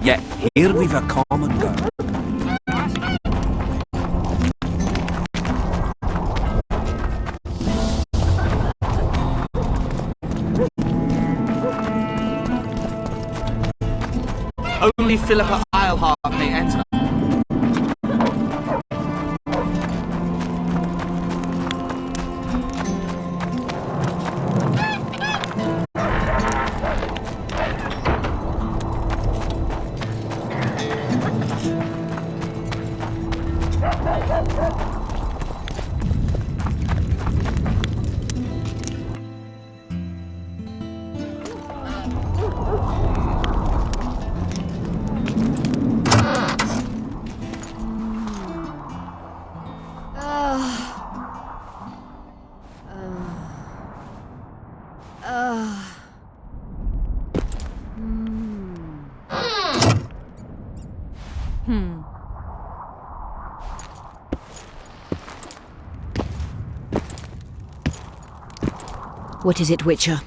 Yet here we've a common girl. Only Philippa Eilhart may enter. What is it, Witcher?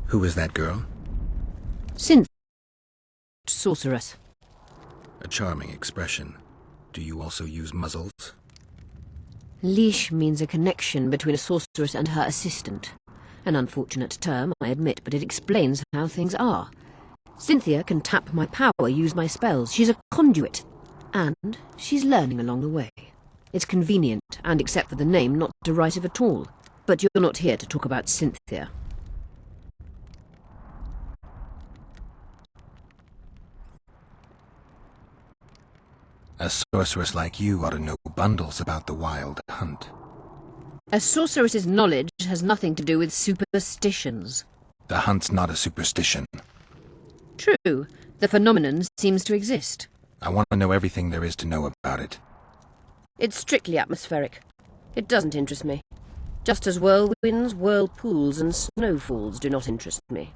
Who is that girl? Synth. Sorceress. A charming expression. Do you also use muzzles? Leash means a connection between a sorceress and her assistant. An unfortunate term, I admit, but it explains how things are. Cynthia can tap my power, use my spells. She's a conduit. And she's learning along the way. It's convenient, and except for the name, not derisive at all. But you're not here to talk about Cynthia. A sorceress like you ought to know bundles about the wild hunt. A sorceress's knowledge has nothing to do with superstitions. The hunt's not a superstition. True. The phenomenon seems to exist. I want to know everything there is to know about it. It's strictly atmospheric. It doesn't interest me. Just as whirlwinds, whirlpools, and snowfalls do not interest me.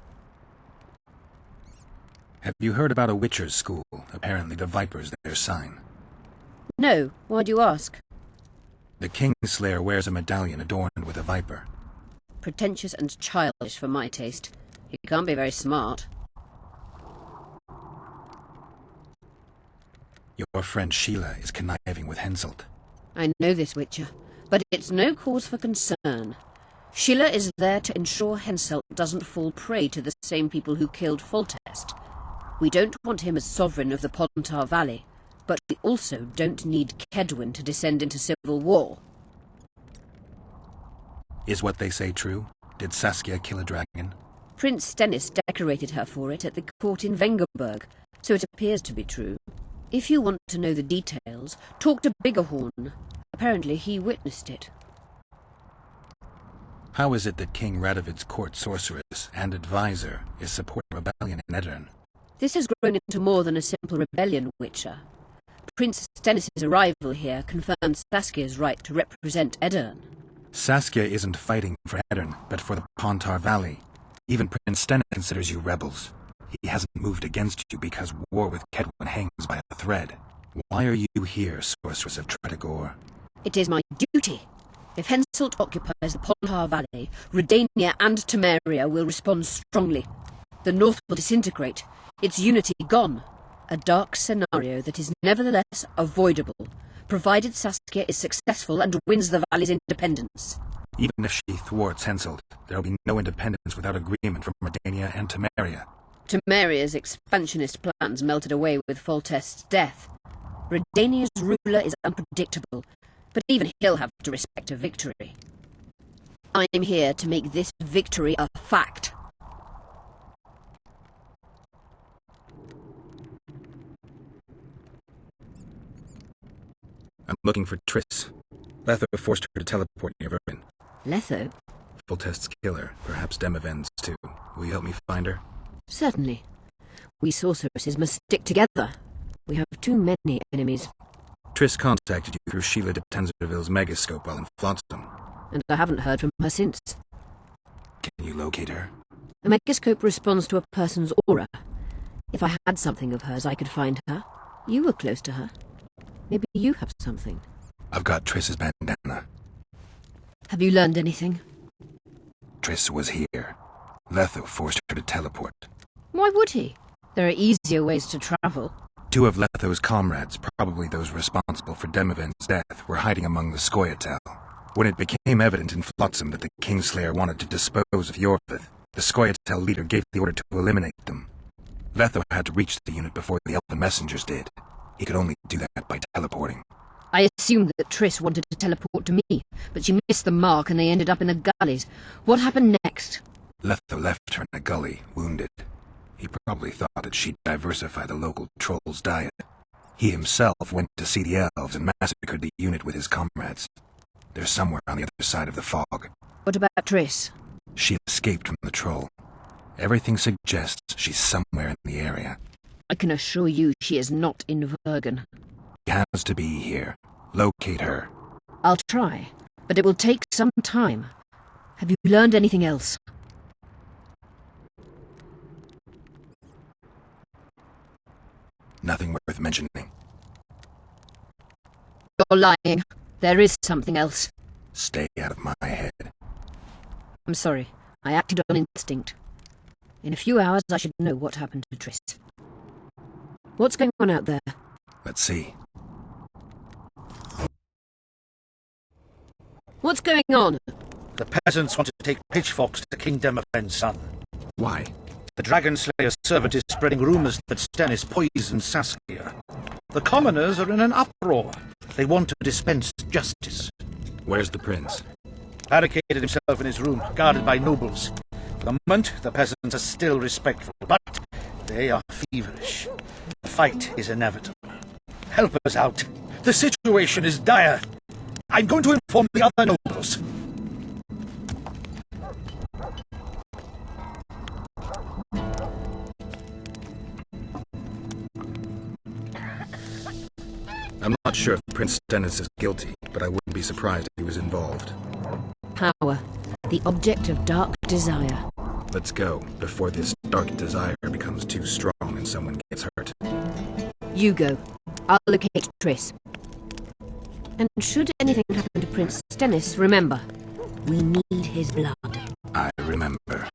Have you heard about a witcher's school? Apparently the Viper's their sign. No. Why do you ask? The Kingslayer wears a medallion adorned with a viper. Pretentious and childish for my taste. He can't be very smart. Your friend Sheila is conniving with Henselt. I know this, Witcher, but it's no cause for concern. Sheila is there to ensure Henselt doesn't fall prey to the same people who killed Foltest. We don't want him as sovereign of the Pontar Valley, but we also don't need Kedwin to descend into civil war. Is what they say true? Did Saskia kill a dragon? Prince Stennis decorated her for it at the court in Vengerberg, so it appears to be true. If you want to know the details, talk to Biggerhorn. Apparently he witnessed it. How is it that King Radovid's court sorceress and advisor is supporting rebellion in Edirn? This has grown into more than a simple rebellion, Witcher. Prince Stennis' arrival here confirmed Saskia's right to represent Edirn. Saskia isn't fighting for Edirn, but for the Pontar Valley. Even Prince Stennis considers you rebels. He hasn't moved against you because war with Kedwin hangs by a thread. Why are you here, sorceress of Tretogor? It is my duty. If Henselt occupies the Pontar Valley, Redania and Temeria will respond strongly. The North will disintegrate, its unity gone. A dark scenario that is nevertheless avoidable, provided Saskia is successful and wins the Valley's independence. Even if she thwarts Henselt, there will be no independence without agreement from Redania and Temeria. Temeria's expansionist plans melted away with Foltest's death. Redania's ruler is unpredictable, but even he'll have to respect a victory. I'm here to make this victory a fact. I'm looking for Triss. Letho forced her to teleport near Vermin. Letho? Foltest's killer, perhaps Demavend's too. Will you help me find her? Certainly. We sorceresses must stick together. We have too many enemies. Triss contacted you through Sheila de Tanzerville's megascope while in Flotsam. And I haven't heard from her since. Can you locate her? A megascope responds to a person's aura. If I had something of hers, I could find her. You were close to her. Maybe you have something. I've got Triss's bandana. Have you learned anything? Triss was here. Letho forced her to teleport. Why would he? There are easier ways to travel. Two of Letho's comrades, probably those responsible for Demoven's death, were hiding among the Scoia'tael. When it became evident in Flotsam that the Kingslayer wanted to dispose of Iorveth, the Scoia'tael leader gave the order to eliminate them. Letho had to reach the unit before the Elven messengers did. He could only do that by teleporting. I assumed that Triss wanted to teleport to me, but she missed the mark and they ended up in the gullies. What happened next? Letho left her in a gully, wounded. He probably thought that she'd diversify the local trolls' diet. He himself went to see the elves and massacred the unit with his comrades. They're somewhere on the other side of the fog. What about Triss? She escaped from the troll. Everything suggests she's somewhere in the area. I can assure you she is not in Vergen. She has to be here. Locate her. I'll try, but it will take some time. Have you learned anything else? Nothing worth mentioning. You're lying. There is something else. Stay out of my head. I'm sorry. I acted on instinct. In a few hours I should know what happened to Triss. What's going on out there? Let's see. What's going on? The peasants want to take pitchforks to King Demoven's son. Why? The Dragon Slayer's servant is spreading rumors that Stennis poisoned Saskia. The commoners are in an uproar. They want to dispense justice. Where's the prince? Barricaded himself in his room, guarded by nobles. For the moment, the peasants are still respectful, but they are feverish. The fight is inevitable. Help us out. The situation is dire. I'm going to inform the other nobles. I'm not sure if Prince Stennis is guilty, but I wouldn't be surprised if he was involved. Power. The object of dark desire. Let's go, before this dark desire becomes too strong and someone gets hurt. You go. I'll locate Triss. And should anything happen to Prince Stennis, remember, we need his blood. I remember.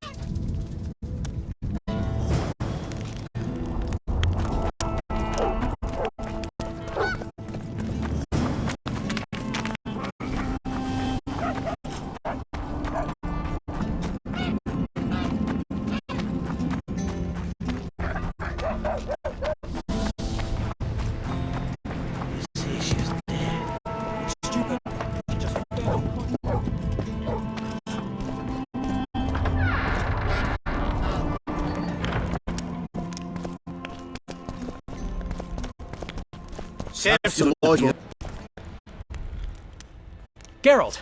Geralt!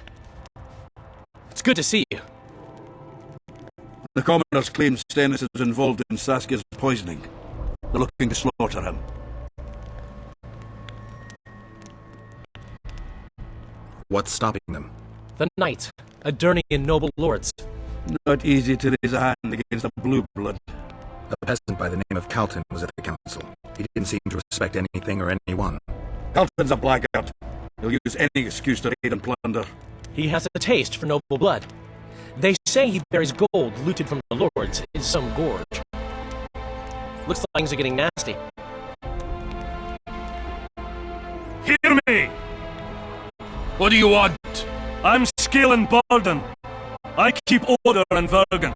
It's good to see you. The commoners claim Stennis is involved in Saskia's poisoning. They're looking to slaughter him. What's stopping them? The knight, Aedirnian noble lords. Not easy to raise a hand against a blue blood. A peasant by the name of Calton was at the council. He didn't seem to respect anything or anyone. Calton's a blackout. He'll use any excuse to raid and plunder. He has a taste for noble blood. They say he buries gold looted from the lords in some gorge. Looks like things are getting nasty. Hear me! What do you want? I'm Scalen Bardon. I keep order in Vergen.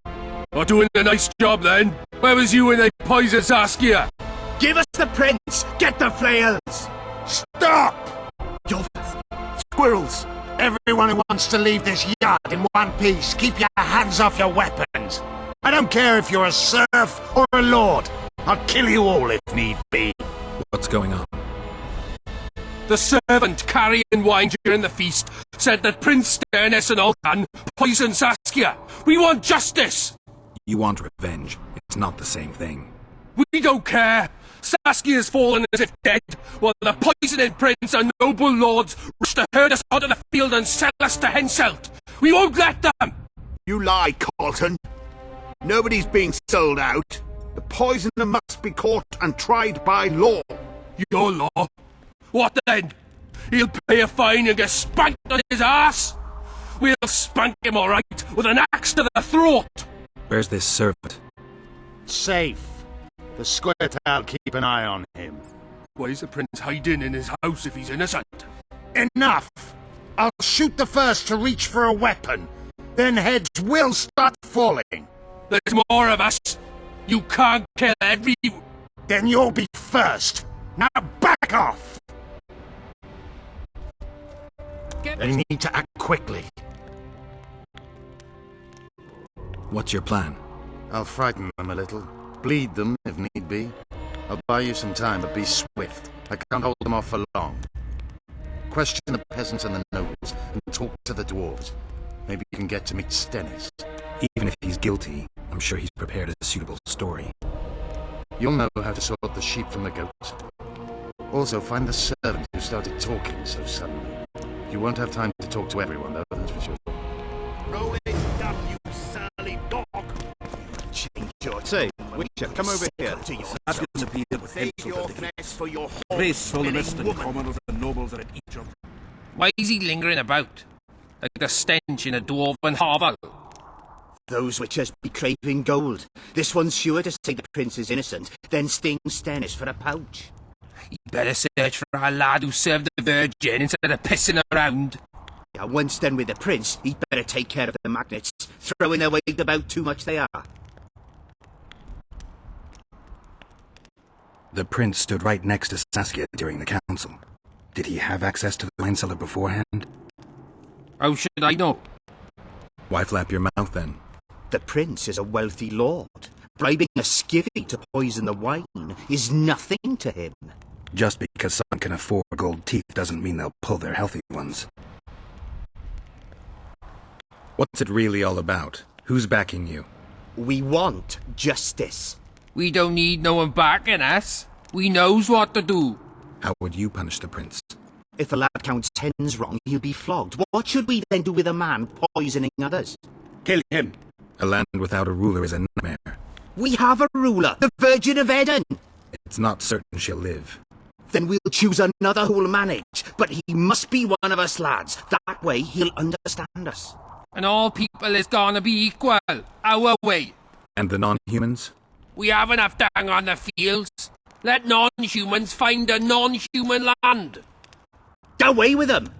You're doing a nice job then. Where was you when they poisoned Saskia? Give us the prince! Get the flails! Stop! Squirrels! Everyone who wants to leave this yard in one piece, keep your hands off your weapons! I don't care if you're a serf or a lord. I'll kill you all if need be. What's going on? The servant carrying wine during the feast said that Prince Stennis and Alcan poisoned Saskia. We want justice! You want revenge. It's not the same thing. We don't care. Saskia's fallen as if dead, while the poisoning prince and noble lords rush to herd us out of the field and sell us to Henselt. We won't let them! You lie, Carlton. Nobody's being sold out. The poisoner must be caught and tried by law. Your law? What then? He'll pay a fine and get spanked on his ass? We'll spank him all right, with an axe to the throat! Where's this servant? Safe. The squirt'll keep an eye on him. Why is the prince hiding in his house if he's innocent? Enough! I'll shoot the first to reach for a weapon. Then heads will start falling. There's more of us. You can't kill every... Then you'll be first. Now back off! They need to act quickly. What's your plan? I'll frighten them a little. Bleed them, if need be. I'll buy you some time, but be swift. I can't hold them off for long. Question the peasants and the nobles, and talk to the dwarves. Maybe you can get to meet Stennis. Even if he's guilty, I'm sure he's prepared a suitable story. You'll know how to sort the sheep from the goats. Also, find the servant who started talking so suddenly. You won't have time to talk to everyone, though, that's for sure. Throw it down, you surly dog! Change your... Say, Witcher, come over here. Saskia's appeared with Save hints of your the defeat. finesse for your Gracefulness and woman. commoners and nobles are at each other. Why is he lingering about? Like the stench in a dwarven hovel? Those witches be craving gold. This one's sure to say the prince is innocent, then sting Stennis for a pouch. You better search for a lad who served the Virgin instead of pissing around. Yeah, once done with the prince, he'd better take care of the magnets, throwing their weight about too much they are. The prince stood right next to Saskia during the council. Did he have access to the wine cellar beforehand? How should I know? Why flap your mouth then? The prince is a wealthy lord. Bribing a skivvy to poison the wine is nothing to him. Just because someone can afford gold teeth doesn't mean they'll pull their healthy ones. What's it really all about? Who's backing you? We want justice. We don't need no one backing us. We knows what to do. How would you punish the prince? If a lad counts tens wrong, he'll be flogged. What should we then do with a man poisoning others? Kill him. A land without a ruler is a nightmare. We have a ruler, the Virgin of Eden. It's not certain she'll live. Then we'll choose another who'll manage. But he must be one of us lads. That way he'll understand us. And all people is gonna be equal, our way. And the non-humans? We have enough dung on the fields. Let non-humans find a non-human land. Away with them!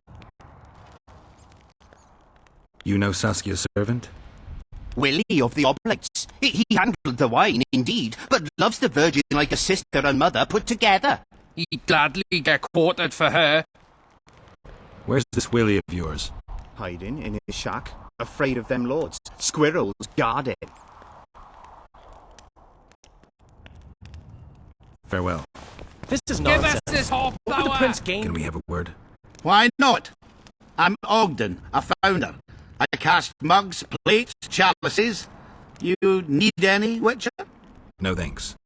You know Saskia's servant? Willie of the Oblates. He handled the wine, indeed, but loves the Virgin like a sister and mother put together. He'd gladly get quartered for her. Where's this Willie of yours? Hiding in his shack, afraid of them lords. Squirrels guard it. Farewell. This is Give nonsense. us this whole What would the power. prince gain? Can we have a word? Why not? I'm Ogden, a founder. I cast mugs, plates, chalices. You need any, Witcher? No thanks.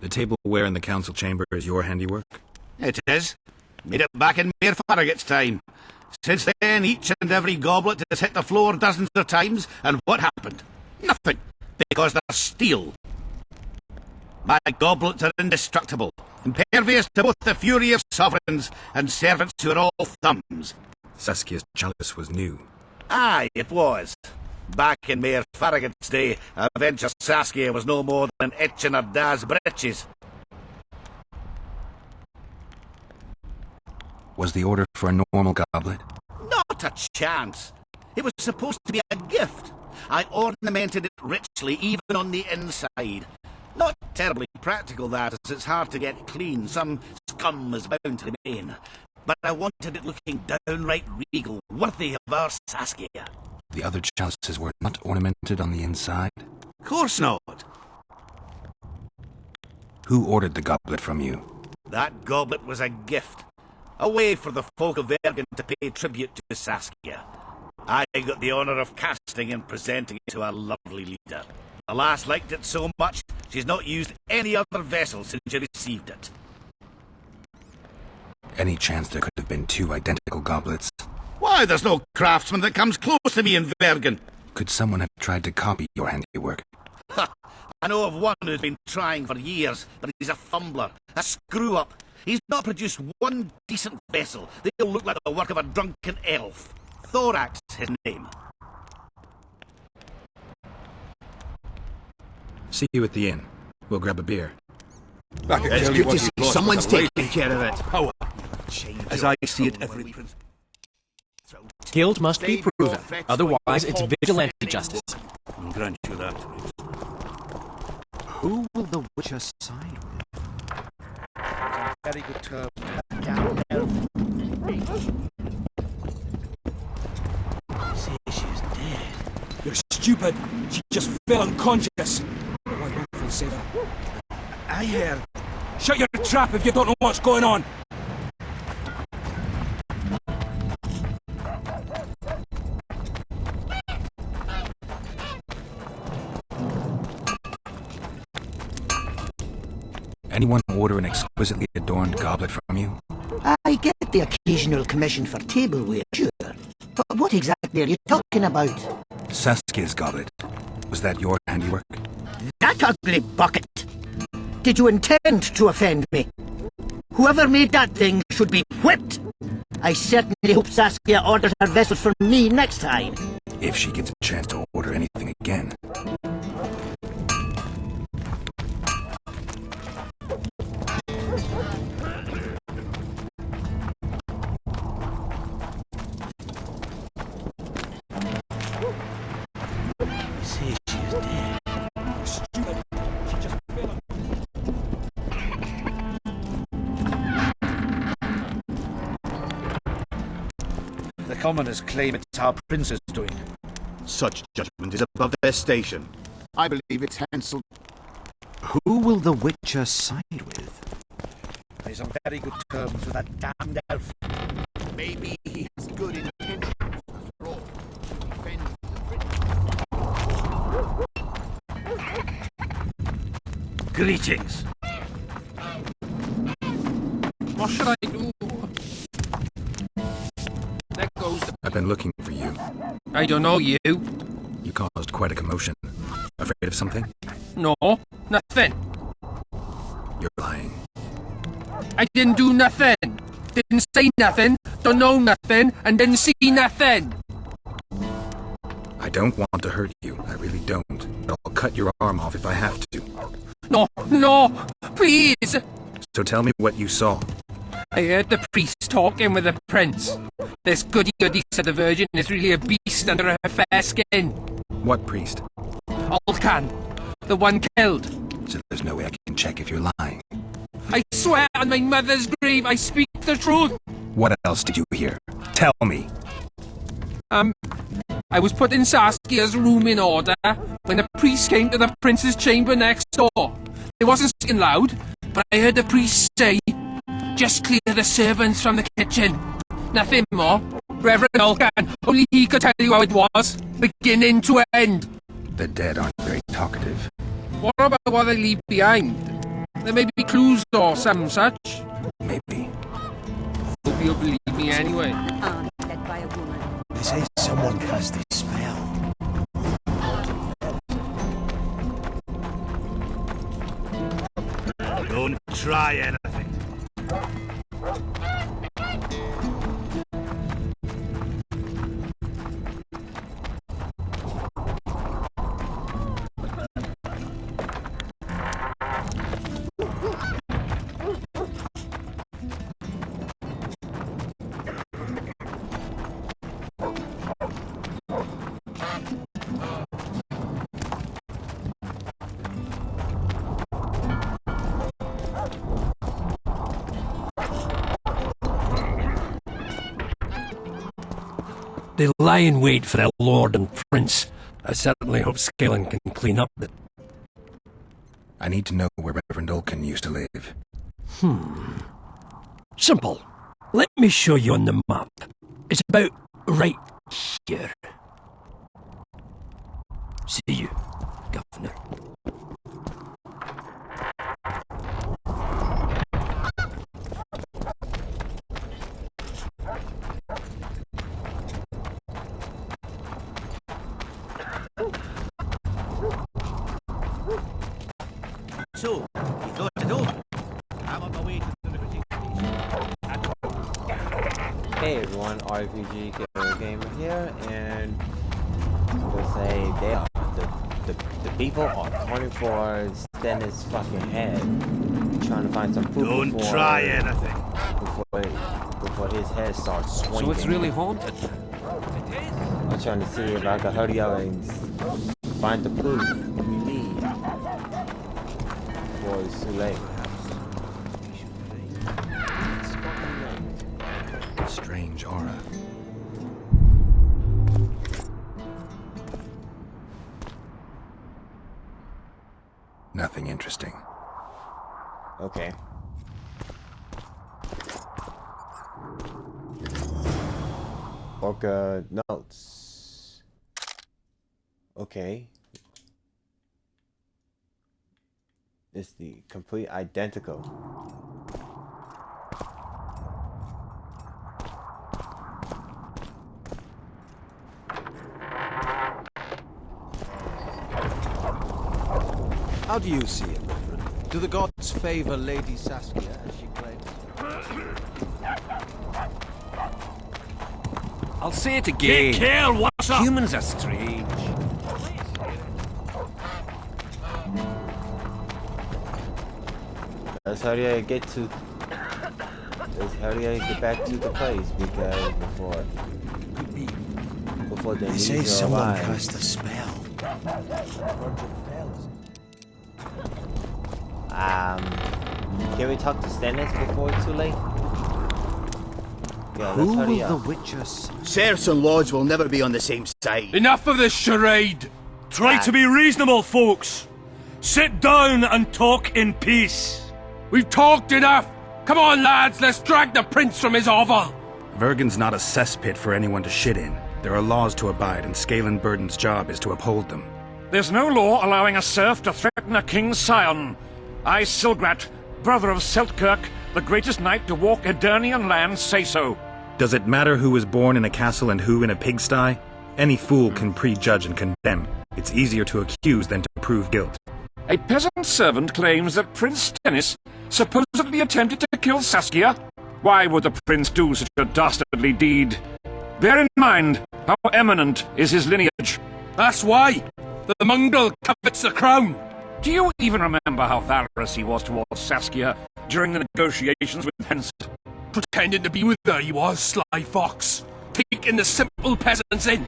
The tableware in the council chamber is your handiwork? It is. Made it back in Mayor Farragut's time. Since then, each and every goblet has hit the floor dozens of times, and what happened? Nothing, because they're steel. My goblets are indestructible, impervious to both the fury of sovereigns and servants who are all thumbs. Saskia's chalice was new. Aye, it was. Back in Mayor Farragut's day, a venture Saskia was no more than an itch in her dad's breeches. Was the order for a normal goblet? Not a chance. It was supposed to be a gift. I ornamented it richly, even on the inside. Not terribly practical, that, as it's hard to get clean. Some scum is bound to remain. But I wanted it looking downright regal, worthy of our Saskia. The other chalices were not ornamented on the inside? Course not. Who ordered the goblet from you? That goblet was a gift. A way for the folk of Bergen to pay tribute to Saskia. I got the honour of casting and presenting it to our lovely leader. The lass liked it so much, she's not used any other vessel since she received it. Any chance there could have been two identical goblets? Why, there's no craftsman that comes close to me in Bergen. Could someone have tried to copy your handiwork? Ha! I know of one who's been trying for years, but he's a fumbler, a screw-up. He's not produced one decent vessel. They all look like the work of a drunken elf. Thorax, his name. See you at the inn. We'll grab a beer. I can It's tell you good what to you see lost someone's with a lady. taking care of it. Power. As I see it, every prince... Guilt must be proven, otherwise it's vigilante justice. I'll grant you that. Who will the Witcher side with? Very good term. Damn elf. Say she's dead. You're stupid. She just fell unconscious. One hopeful saver. I heard. Shut your trap if you don't know what's going on. Anyone order an exquisitely adorned goblet from you? I get the occasional commission for tableware, sure. But what exactly are you talking about? Saskia's goblet. Was that your handiwork? That ugly bucket! Did you intend to offend me? Whoever made that thing should be whipped! I certainly hope Saskia orders her vessels from me next time. If she gets a chance to order anything again. Say she's dead. You're stupid. She just fell. The commoners claim it's our prince's doing. Such judgment is above their station. I believe it's Hansel. Who will the Witcher side with? He's on very good terms with that damned elf. Maybe he has good intentions after all. To defend the Greetings. What should I do? There goes the... I've been looking for you. I don't know you. You caused quite a commotion. Afraid of something? No, nothing. You're lying. I didn't do nothing. Didn't say nothing, don't know nothing, and didn't see nothing. I don't want to hurt you. I really don't. But I'll cut your arm off if I have to. No, no, please. So tell me what you saw. I heard the priest talking with the prince. This goody-goody said the Virgin is really a beast under her fair skin. What priest? Olcan, the one killed. So there's no way I can check if you're lying. I swear on my mother's grave I speak the truth. What else did you hear? Tell me. I was put in Saskia's room in order when the priest came to the prince's chamber next door. It wasn't speaking loud, but I heard the priest say, "Just clear the servants from the kitchen." Nothing more. Reverend Olcan, only he could tell you how it was, beginning to end. The dead aren't very talkative. What about what they leave behind? There may be clues or some such. Maybe. Hope you'll believe me anyway. Led by a woman. They say someone cast a spell. Don't try anything. They lie in wait for their lord and prince. I certainly hope Scalen can clean up the... I need to know where Reverend Olcan used to live. Simple. Let me show you on the map. It's about right here. See you, Governor. So, you thought it over? I'm on my way to the Liberty Station. Hey everyone, RPG Gamer here, and to say they are the people are coming for Stennis fucking head. trying to find some food Don't try anything. Before his head starts swinging. So it's really haunted. I'm trying to see if I can hurry up and find the proof we need before it's too late. Strange aura. Nothing interesting. Okay. Orca notes. Okay. It's the complete identical. How do you see it, Reverend? Do the gods favor Lady Saskia as she claims? I'll say it again. Get Kel, what's up? Humans are strange. Let's hurry up and get to. Let's hurry up and get back to the place because before the They say needs someone arrive. cast a spell. Can we talk to Stannis before it's too late? Yeah, let's Who hurry will up. the witches? Sirs and lords will never be on the same side. Enough of this charade! Try to be reasonable, folks. Sit down and talk in peace. We've talked enough! Come on, lads, let's drag the prince from his hovel! Vergen's not a cesspit for anyone to shit in. There are laws to abide, and Scalen Burden's job is to uphold them. There's no law allowing a serf to threaten a king's scion. I, Silgrat, brother of Seltkirk, the greatest knight to walk Edirnian land, say so. Does it matter who was born in a castle and who in a pigsty? Any fool can prejudge and condemn. It's easier to accuse than to prove guilt. A peasant servant claims that Prince Stennis supposedly attempted to kill Saskia. Why would the prince do such a dastardly deed? Bear in mind how eminent is his lineage. That's why! The mongrel covets the crown! Do you even remember how valorous he was towards Saskia during the negotiations with Hensel? Pretending to be with her he was, sly fox. Taking the simple peasants in.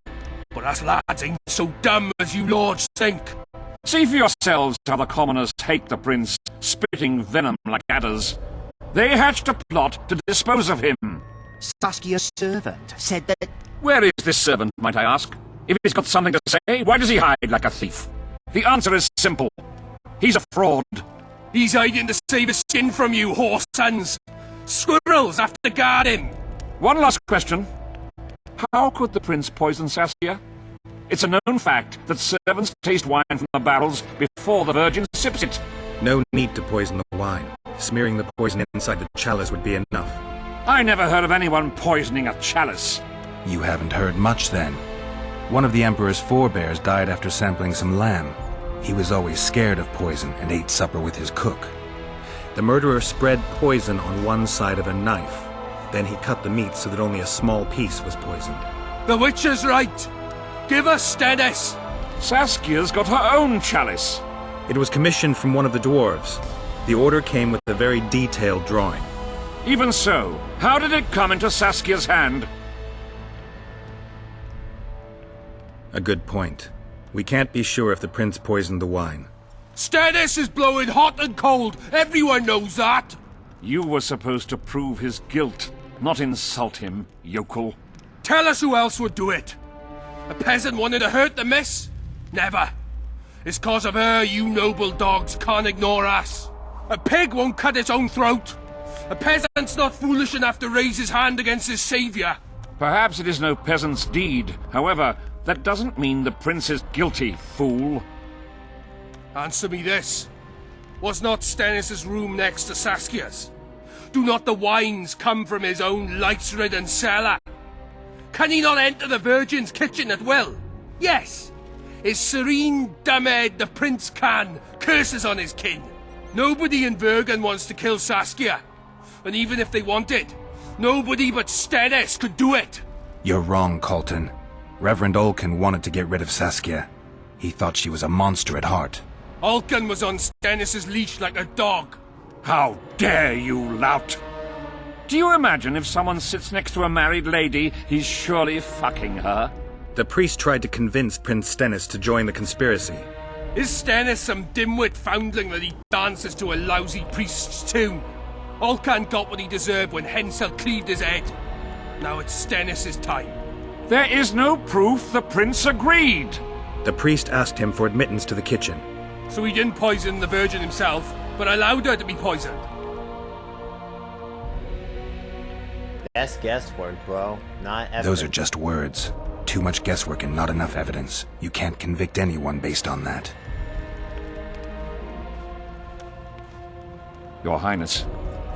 But us lads ain't so dumb as you lords think. See for yourselves how the commoners hate the prince, spitting venom like adders. They hatched a plot to dispose of him. Saskia's servant said that... Where is this servant, might I ask? If he's got something to say, why does he hide like a thief? The answer is simple. He's a fraud. He's hiding to save his skin from you, horse sons. Squirrels have to guard him. One last question. How could the prince poison Saskia? It's a known fact that servants taste wine from the barrels before the virgin sips it. No need to poison the wine. Smearing the poison inside the chalice would be enough. I never heard of anyone poisoning a chalice. You haven't heard much then. One of the Emperor's forebears died after sampling some lamb. He was always scared of poison and ate supper with his cook. The murderer spread poison on one side of a knife. Then he cut the meat so that only a small piece was poisoned. The witch is right. Give us Stennis. Saskia's got her own chalice. It was commissioned from one of the dwarves. The order came with a very detailed drawing. Even so, how did it come into Saskia's hand? A good point. We can't be sure if the prince poisoned the wine. Stennis is blowing hot and cold. Everyone knows that. You were supposed to prove his guilt, not insult him, yokel. Tell us who else would do it. A peasant wanted to hurt the miss? Never. It's cause of her you noble dogs can't ignore us. A pig won't cut its own throat. A peasant's not foolish enough to raise his hand against his savior. Perhaps it is no peasant's deed. However, that doesn't mean the prince is guilty, fool. Answer me this. Was not Stennis' room next to Saskia's? Do not the wines come from his own lice-ridden cellar? Can he not enter the Virgin's kitchen at will? Yes. His serene Damed the prince can, curses on his kin. Nobody in Vergen wants to kill Saskia. And even if they wanted, nobody but Stennis could do it. You're wrong, Colton. Reverend Olkin wanted to get rid of Saskia. He thought she was a monster at heart. Alkan was on Stennis' leash like a dog. How dare you, lout! Do you imagine if someone sits next to a married lady, he's surely fucking her? The priest tried to convince Prince Stennis to join the conspiracy. Is Stennis some dimwit foundling that he dances to a lousy priest's tune? Olcan got what he deserved when Hensel cleaved his head. Now it's Stennis' time. There is no proof the prince agreed. The priest asked him for admittance to the kitchen. So he didn't poison the Virgin himself, but allowed her to be poisoned. That's guesswork, bro. Not evidence. Those are just words. Too much guesswork and not enough evidence. You can't convict anyone based on that. Your Highness,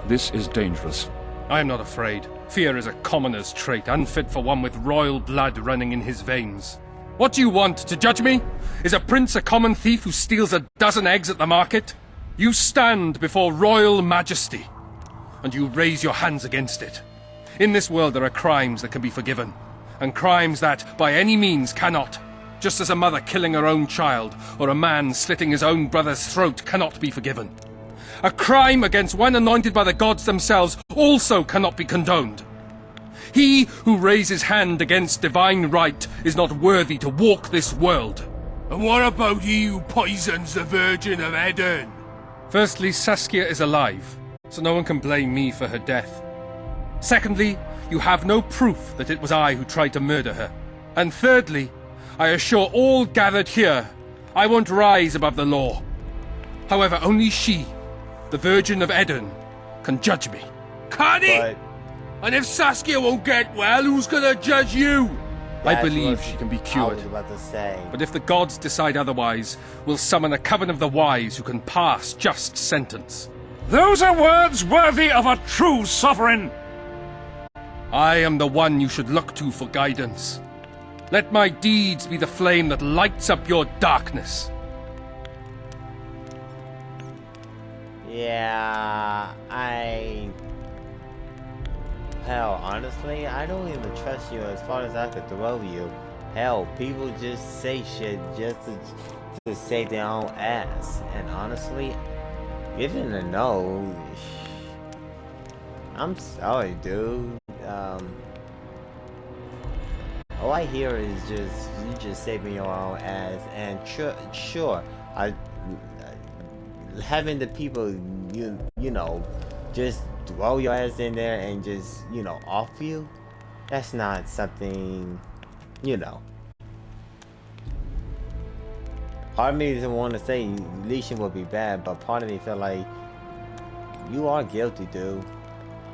this is dangerous. I am not afraid. Fear is a commoner's trait, unfit for one with royal blood running in his veins. What do you want, to judge me? Is a prince a common thief who steals a dozen eggs at the market? You stand before royal majesty, and you raise your hands against it. In this world there are crimes that can be forgiven, and crimes that, by any means, cannot. Just as a mother killing her own child, or a man slitting his own brother's throat cannot be forgiven. A crime against one anointed by the gods themselves also cannot be condoned. He who raises hand against divine right is not worthy to walk this world. And what about he who poisons the Virgin of Edern? Firstly, Saskia is alive, so no one can blame me for her death. Secondly, you have no proof that it was I who tried to murder her. And thirdly, I assure all gathered here, I won't rise above the law. However, only she, the Virgin of Edern, can judge me. Can he? And if Saskia won't get well, who's gonna judge you? I believe she can be cured. I was about to say. But if the gods decide otherwise, we'll summon a coven of the wise who can pass just sentence. Those are words worthy of a true sovereign. I am the one you should look to for guidance. Let my deeds be the flame that lights up your darkness. Yeah, Hell, honestly, I don't even trust you as far as I could throw you. Hell, people just say shit just to save their own ass. And honestly, given a no, I'm sorry, dude. All I hear is just you just saving your own ass. And sure, having the people you know just throw your ass in there and just off you, that's not something part of me doesn't want to say leashing would be bad, but part of me feel like you are guilty, dude.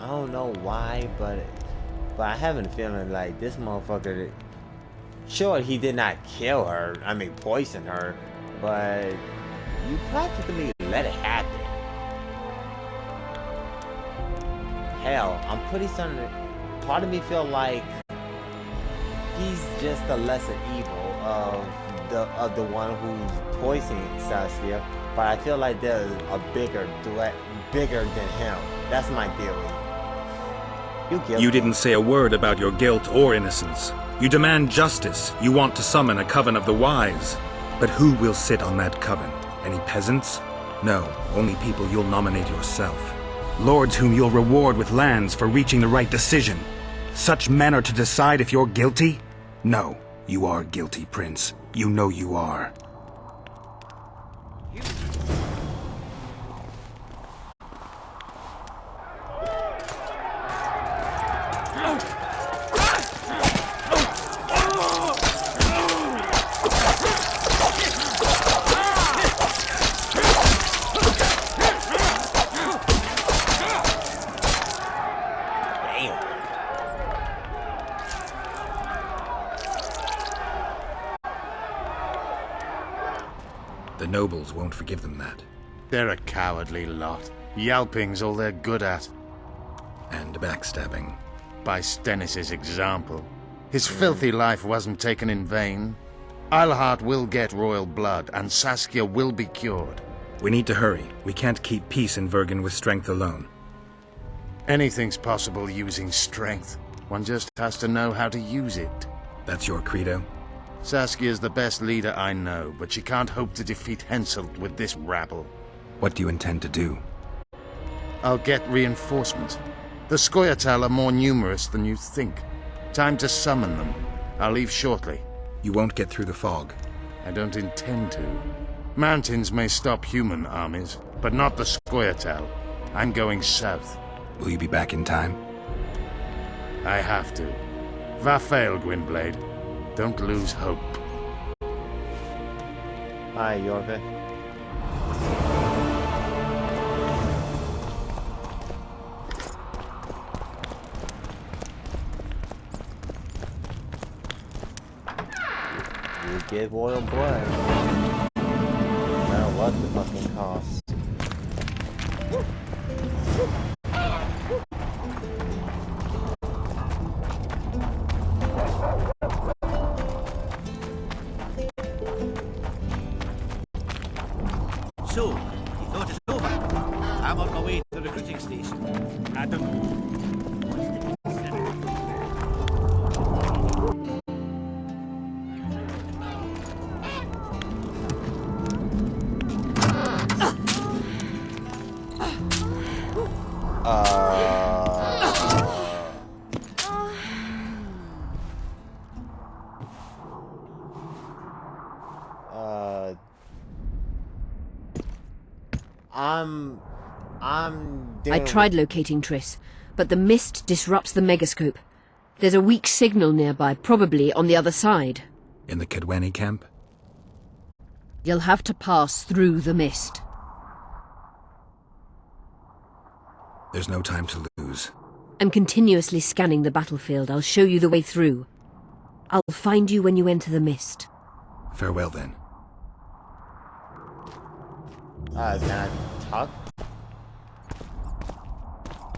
I don't know why, but I have a feeling like this motherfucker, sure, he did not kill her, poison her, but you practically let it happen. Hell, I'm pretty certain part of me feel like he's just the lesser evil of the one who's poisoning Saskia, but I feel like there's a bigger threat, bigger than him. That's my theory. You didn't say a word about your guilt or innocence. You demand justice. You want to summon a coven of the wise. But who will sit on that coven? Any peasants? No, only people you'll nominate yourself. Lords whom you'll reward with lands for reaching the right decision. Such men are to decide if you're guilty? No, you are guilty, Prince. You know you are. The nobles won't forgive them that. They're a cowardly lot. Yelping's all they're good at. And backstabbing. By Stennis' example. His filthy life wasn't taken in vain. Eilhart will get royal blood, and Saskia will be cured. We need to hurry. We can't keep peace in Vergen with strength alone. Anything's possible using strength. One just has to know how to use it. That's your credo? Saskia's the best leader I know, but she can't hope to defeat Henselt with this rabble. What do you intend to do? I'll get reinforcements. The Scoia'tael are more numerous than you think. Time to summon them. I'll leave shortly. You won't get through the fog. I don't intend to. Mountains may stop human armies, but not the Scoia'tael. I'm going south. Will you be back in time? I have to. Vafail, Gwynblade. Don't lose hope. Hi, Yorka. You get royal blood. No matter what the fucking cost. So, you thought it's over? I'm on my way to the recruiting station. Adam. I tried locating Triss, but the mist disrupts the megascope. There's a weak signal nearby, probably on the other side. In the Kaedweni camp? You'll have to pass through the mist. There's no time to lose. I'm continuously scanning the battlefield. I'll show you the way through. I'll find you when you enter the mist. Farewell, then. Can I talk?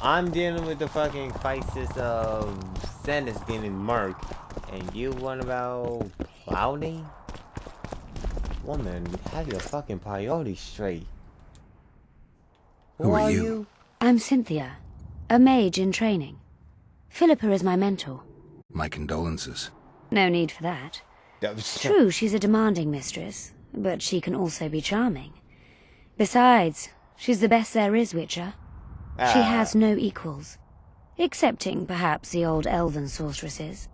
I'm dealing with the fucking crisis of Stannis getting murked, and you want about clouding? Woman, have your fucking priorities straight. Who are you? I'm Cynthia, a mage in training. Philippa is my mentor. My condolences. No need for that. True, she's a demanding mistress, but she can also be charming. Besides, she's the best there is, Witcher. She has no equals, excepting perhaps the old elven sorceresses.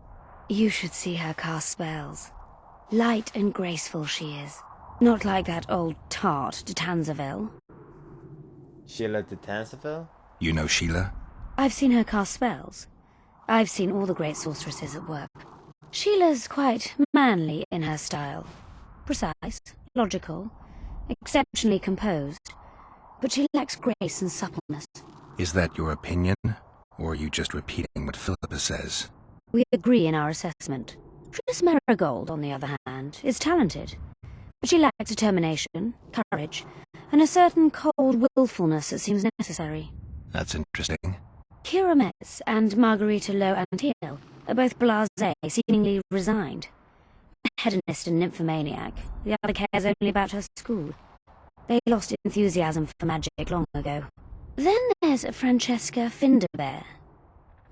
You should see her cast spells. Light and graceful she is, not like that old tart de Tanzaville. Sheila de Tanzaville? You know Sheila? I've seen her cast spells. I've seen all the great sorceresses at work. Sheila's quite manly in her style. Precise, logical, exceptionally composed. But she lacks grace and suppleness. Is that your opinion, or are you just repeating what Philippa says? We agree in our assessment. Triss Merigold, on the other hand, is talented. But she lacks determination, courage, and a certain cold willfulness that seems necessary. That's interesting. Kira Metz and Margarita Low-Antiel are both blasé, seemingly resigned. A hedonist and nymphomaniac, the other cares only about her school. They lost enthusiasm for magic long ago. Then there's Francesca Finderbear.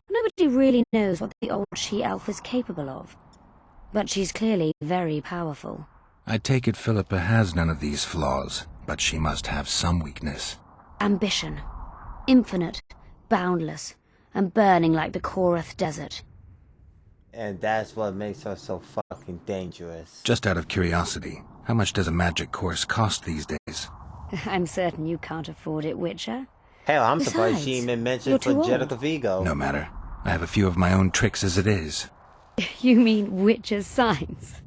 Nobody really knows what the old she-elf is capable of. But she's clearly very powerful. I take it Philippa has none of these flaws, but she must have some weakness. Ambition. Infinite, boundless, and burning like the Korath Desert. And that's what makes her so fucking dangerous. Just out of curiosity, how much does a magic course cost these days? I'm certain you can't afford it, Witcher. Hell, I'm surprised she even mentioned for Jedediah Vigo. No matter. I have a few of my own tricks as it is. You mean Witcher's signs?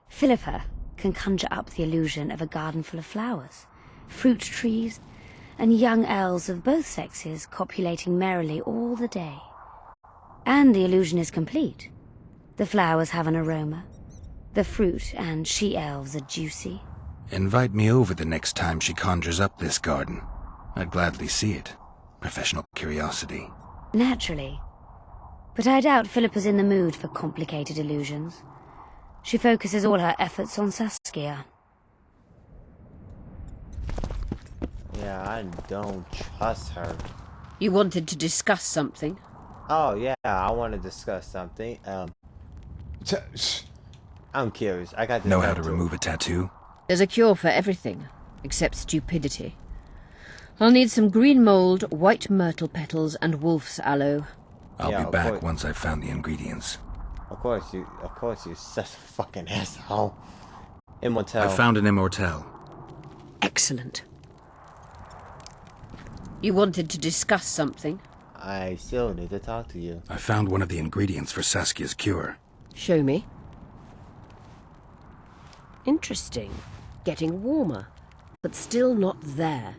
Philippa can conjure up the illusion of a garden full of flowers, fruit trees, and young elves of both sexes copulating merrily all the day. And the illusion is complete. The flowers have an aroma. The fruit and she-elves are juicy. Invite me over the next time she conjures up this garden. I'd gladly see it. Professional curiosity. Naturally. But I doubt Philippa's in the mood for complicated illusions. She focuses all her efforts on Saskia. Yeah, I don't trust her. You wanted to discuss something? Oh, yeah, I want to discuss something. I'm curious. I got this. Know how to remove a tattoo? There's a cure for everything, except stupidity. I'll need some green mould, white myrtle petals, and wolf's aloe. I'll be back once I've found the ingredients. Of course you're such a fucking asshole. Immortelle. I found an immortelle. Excellent. You wanted to discuss something? I still need to talk to you. I found one of the ingredients for Saskia's cure. Show me. Interesting. Getting warmer. But still not there.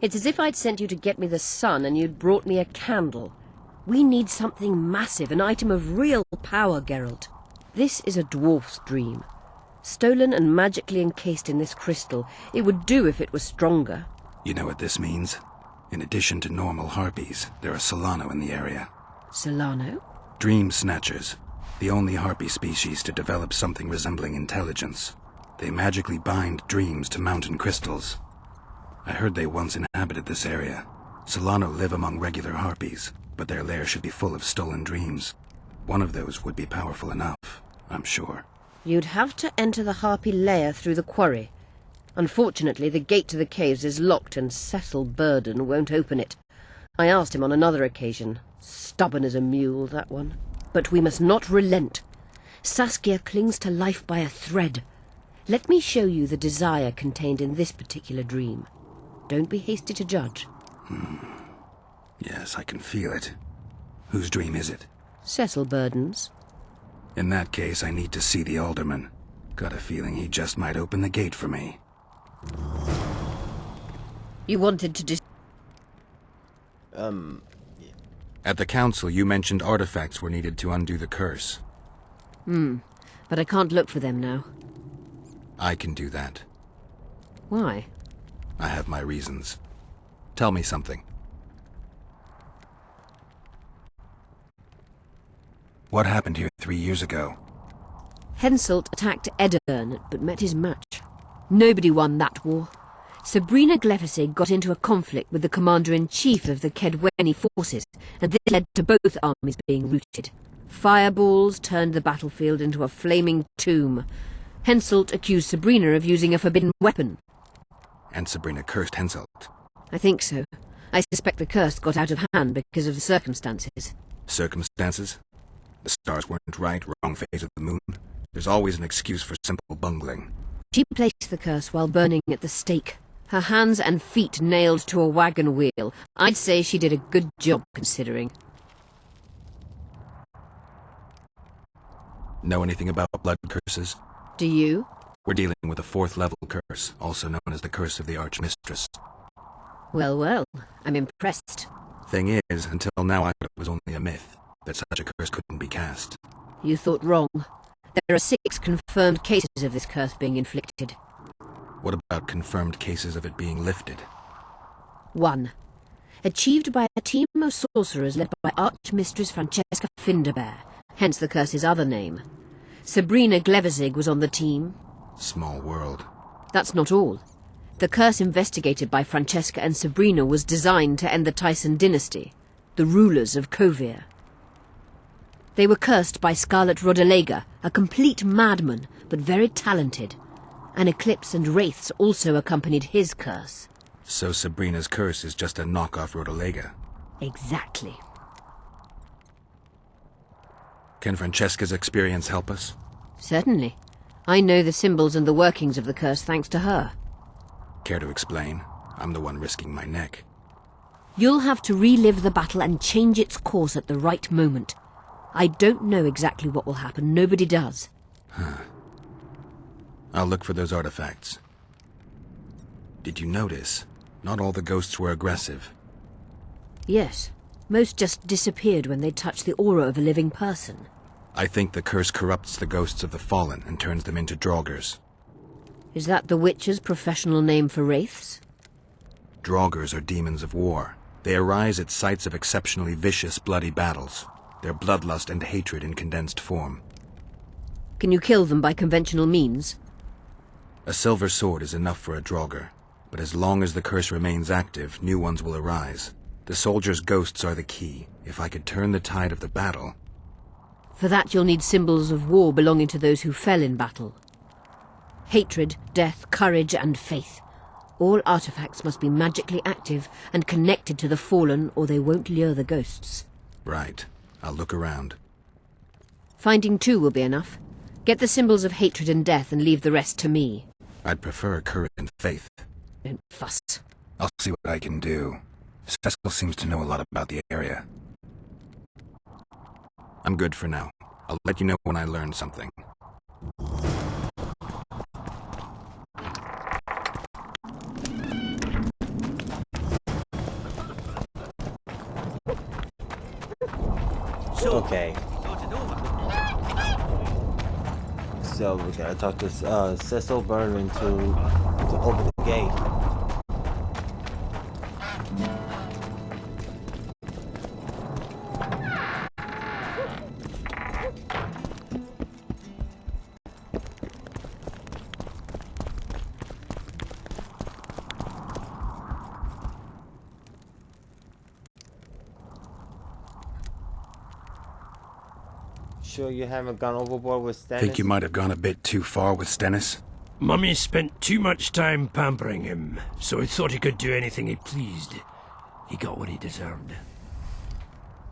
It's as if I'd sent you to get me the sun and you'd brought me a candle. We need something massive, an item of real power, Geralt. This is a dwarf's dream. Stolen and magically encased in this crystal. It would do if it was stronger. You know what this means? In addition to normal harpies, there are Solano in the area. Solano? Dream Snatchers. The only harpy species to develop something resembling intelligence. They magically bind dreams to mountain crystals. I heard they once inhabited this area. Solano live among regular harpies, but their lair should be full of stolen dreams. One of those would be powerful enough, I'm sure. You'd have to enter the harpy lair through the quarry. Unfortunately, the gate to the caves is locked and Cecil Burden won't open it. I asked him on another occasion. Stubborn as a mule, that one. But we must not relent. Saskia clings to life by a thread. Let me show you the desire contained in this particular dream. Don't be hasty to judge. Yes, I can feel it. Whose dream is it? Cecil Burden's. In that case, I need to see the alderman. Got a feeling he just might open the gate for me. You wanted to At the council, you mentioned artifacts were needed to undo the curse. But I can't look for them now. I can do that. Why? I have my reasons. Tell me something. What happened here 3 years ago? Henselt attacked Edirne, but met his match. Nobody won that war. Sabrina Glefisig got into a conflict with the commander-in-chief of the Kedweni forces, and this led to both armies being routed. Fireballs turned the battlefield into a flaming tomb. Henselt accused Sabrina of using a forbidden weapon. And Sabrina cursed Henselt. I think so. I suspect the curse got out of hand because of the circumstances. Circumstances? The stars weren't right, wrong phase of the moon. There's always an excuse for simple bungling. She placed the curse while burning at the stake. Her hands and feet nailed to a wagon wheel. I'd say she did a good job, considering. Know anything about blood curses? Do you? We're dealing with a 4th level curse, also known as the Curse of the Archmistress. Well, well, I'm impressed. Thing is, until now I thought it was only a myth, that such a curse couldn't be cast. You thought wrong. There are 6 confirmed cases of this curse being inflicted. What about confirmed cases of it being lifted? 1. Achieved by a team of sorcerers led by Archmistress Francesca Finderbear, hence the curse's other name. Sabrina Glevizig was on the team. Small world. That's not all. The curse investigated by Francesca and Sabrina was designed to end the Tyson dynasty, the rulers of Kovir. They were cursed by Scarlet Rodalega, a complete madman, but very talented. An eclipse and wraiths also accompanied his curse. So Sabrina's curse is just a knockoff Rodalega? Exactly. Can Francesca's experience help us? Certainly. I know the symbols and the workings of the curse thanks to her. Care to explain? I'm the one risking my neck. You'll have to relive the battle and change its course at the right moment. I don't know exactly what will happen. Nobody does. I'll look for those artifacts. Did you notice? Not all the ghosts were aggressive. Yes. Most just disappeared when they touched the aura of a living person. I think the curse corrupts the ghosts of the fallen and turns them into Draugrs. Is that the Witcher's professional name for wraiths? Draugrs are demons of war. They arise at sites of exceptionally vicious, bloody battles. Their bloodlust and hatred in condensed form. Can you kill them by conventional means? A silver sword is enough for a Draugr, but as long as the curse remains active, new ones will arise. The soldiers' ghosts are the key. If I could turn the tide of the battle... For that you'll need symbols of war belonging to those who fell in battle. Hatred, death, courage, and faith. All artifacts must be magically active and connected to the Fallen, or they won't lure the ghosts. Right. I'll look around. Finding 2 will be enough. Get the symbols of hatred and death and leave the rest to me. I'd prefer courage and faith. Don't fuss. I'll see what I can do. Cecil seems to know a lot about the area. I'm good for now. I'll let you know when I learn something. Okay. So we gotta talk to Cecil Berman to open the gate. Sure you haven't gone overboard with Stennis? Think you might have gone a bit too far with Stennis? Mummy spent too much time pampering him, so he thought he could do anything he pleased. He got what he deserved.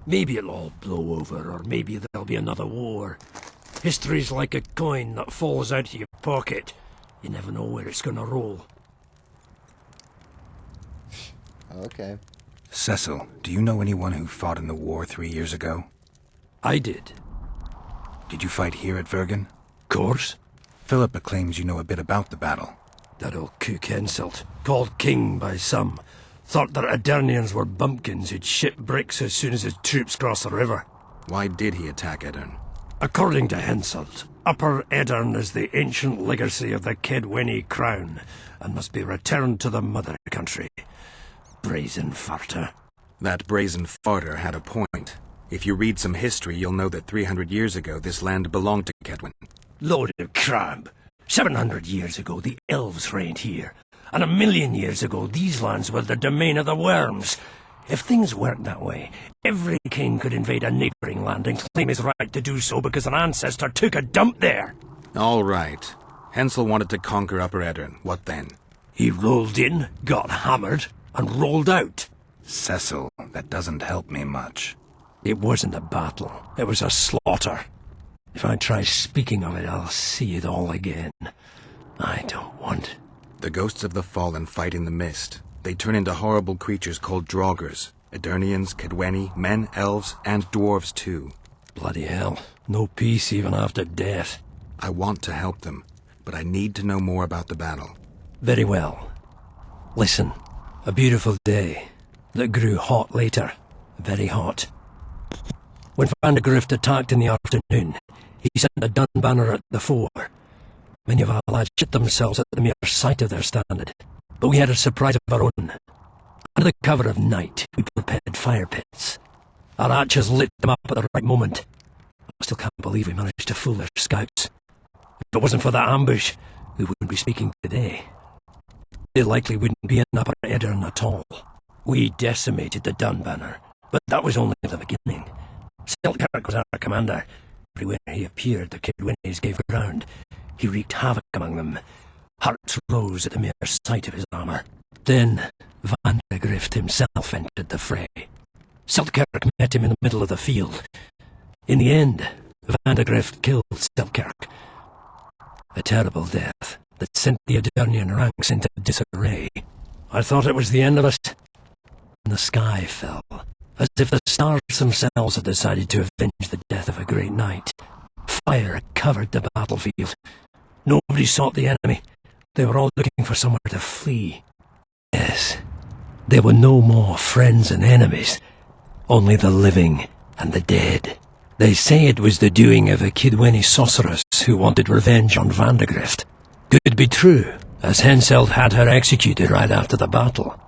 Maybe it'll all blow over, or maybe there'll be another war. History's like a coin that falls out of your pocket. You never know where it's gonna roll. Okay. Cecil, do you know anyone who fought in the war 3 years ago? I did. Did you fight here at Vergen? Course. Philippa claims you know a bit about the battle. That old kook Henselt, called king by some, thought that Aedirnians were bumpkins who'd ship bricks as soon as his troops crossed the river. Why did he attack Aedirn? According to Henselt, Upper Aedirn is the ancient legacy of the Kedweni crown, and must be returned to the mother country. Brazen farter. That brazen farter had a point. If you read some history, you'll know that 300 years ago this land belonged to Kedwen. Load of crab. 700 years ago the elves reigned here, and 1,000,000 years ago these lands were the domain of the worms. If things worked that way, every king could invade a neighbouring land and claim his right to do so because an ancestor took a dump there. All right. Hensel wanted to conquer Upper Aedirn. What then? He rolled in, got hammered, and rolled out. Cecil, that doesn't help me much. It wasn't a battle. It was a slaughter. If I try speaking of it, I'll see it all again. I don't want... The ghosts of the fallen fight in the mist. They turn into horrible creatures called Draugrs. Aedirnians, Kedweni, men, elves, and dwarves too. Bloody hell. No peace even after death. I want to help them, but I need to know more about the battle. Very well. Listen. A beautiful day that grew hot later. Very hot. When Vandegrift attacked in the afternoon, he sent a dun banner at the fore. Many of our lads shit themselves at the mere sight of their standard, but we had a surprise of our own. Under the cover of night, we prepared fire pits. Our archers lit them up at the right moment. I still can't believe we managed to fool their scouts. If it wasn't for that ambush, we wouldn't be speaking today. They likely wouldn't be in Upper Aedirn at all. We decimated the Dun banner, but that was only the beginning. Seltkirk was our commander. Everywhere he appeared, the Kedwenis gave ground. He wreaked havoc among them. Hearts rose at the mere sight of his armour. Then Vandegrift himself entered the fray. Seltkirk met him in the middle of the field. In the end, Vandegrift killed Seltkirk. A terrible death that sent the Aedirnian ranks into disarray. I thought it was the end of us. And the sky fell, as if the stars themselves had decided to avenge the death of a great knight. Fire covered the battlefield. Nobody sought the enemy. They were all looking for somewhere to flee. Yes, there were no more friends and enemies, only the living and the dead. They say it was the doing of a Kedweni sorceress who wanted revenge on Vandegrift. Could be true, as Henselt had her executed right after the battle.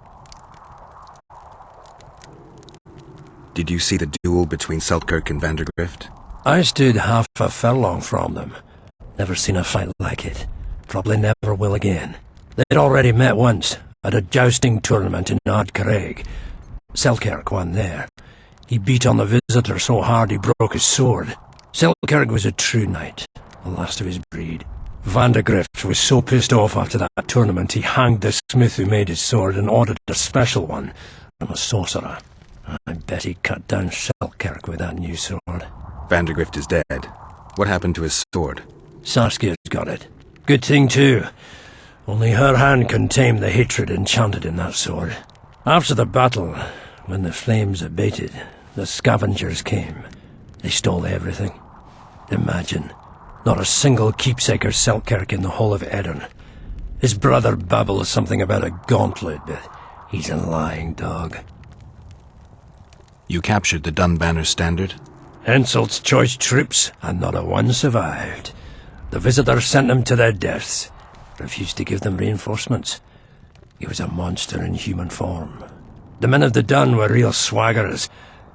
Did you see the duel between Seltkirk and Vandegrift? I stood half a furlong from them. Never seen a fight like it. Probably never will again. They'd already met once, at a jousting tournament in Ardcarreg. Seltkirk won there. He beat on the visitor so hard he broke his sword. Seltkirk was a true knight, the last of his breed. Vandergrift was so pissed off after that tournament he hanged the smith who made his sword and ordered a special one from a sorcerer. I bet he cut down Selkirk with that new sword. Vandergrift is dead. What happened to his sword? Saskia's got it. Good thing too. Only her hand can tame the hatred enchanted in that sword. After the battle, when the flames abated, the scavengers came. They stole everything. Imagine, not a single keepsake or Selkirk in the whole of Edirn. His brother babbles something about a gauntlet, but he's a lying dog. You captured the Dunbanner standard? Henselt's choice troops, and not a one survived. The visitors sent them to their deaths. Refused to give them reinforcements. He was a monster in human form. The men of the Dun were real swaggerers.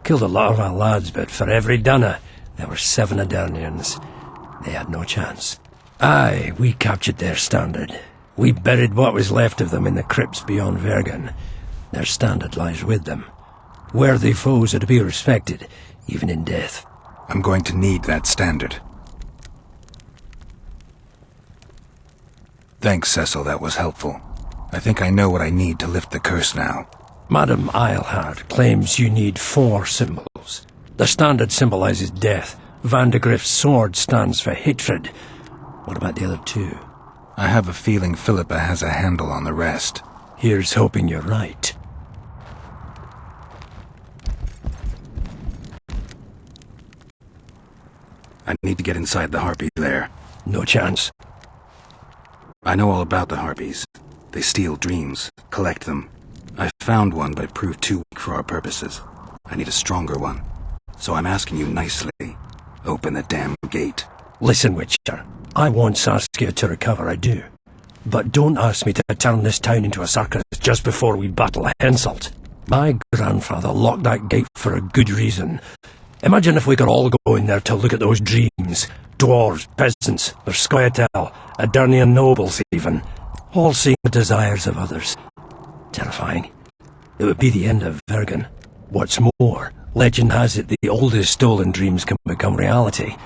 Killed a lot of our lads, but for every Dunner, there were 7 Adernians. They had no chance. Aye, we captured their standard. We buried what was left of them in the crypts beyond Vergen. Their standard lies with them. Worthy foes are to be respected, even in death. I'm going to need that standard. Thanks, Cecil, that was helpful. I think I know what I need to lift the curse now. Madame Eilhard claims you need 4 symbols. The standard symbolizes death. Vandergrift's sword stands for hatred. What about the other 2? I have a feeling Philippa has a handle on the rest. Here's hoping you're right. I need to get inside the Harpy lair. No chance. I know all about the Harpies. They steal dreams, collect them. I found one, but it proved too weak for our purposes. I need a stronger one. So I'm asking you nicely, open the damn gate. Listen, Witcher. I want Saskia to recover, I do. But don't ask me to turn this town into a circus just before we battle Henselt. My grandfather locked that gate for a good reason. Imagine if we could all go in there to look at those dreams. Dwarves, peasants, their Scoia'tael, Adernian nobles even. All seeing the desires of others. Terrifying. It would be the end of Vergen. What's more, legend has it the oldest stolen dreams can become reality.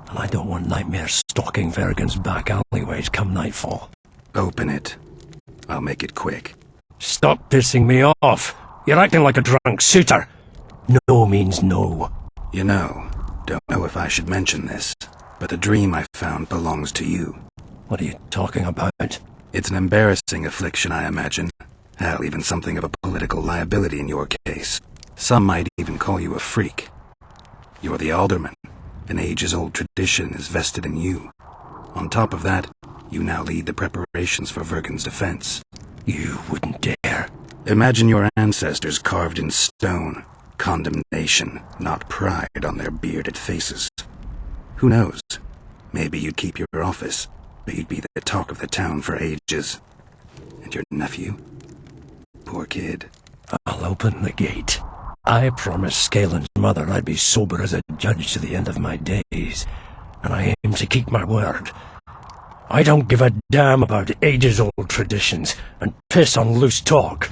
And I don't want nightmares stalking Vergen's back alleyways come nightfall. Open it. I'll make it quick. Stop pissing me off. You're acting like a drunk suitor. No means no. You know, don't know if I should mention this, but the dream I found belongs to you. What are you talking about? It's an embarrassing affliction, I imagine. Hell, even something of a political liability in your case. Some might even call you a freak. You're the alderman. An ages-old tradition is vested in you. On top of that, you now lead the preparations for Vergen's defense. You wouldn't dare. Imagine your ancestors carved in stone. Condemnation, not pride on their bearded faces. Who knows? Maybe you'd keep your office, but you'd be the talk of the town for ages. And your nephew? Poor kid. I'll open the gate. I promised Scalen's mother I'd be sober as a judge to the end of my days, and I aim to keep my word. I don't give a damn about ages-old traditions and piss on loose talk.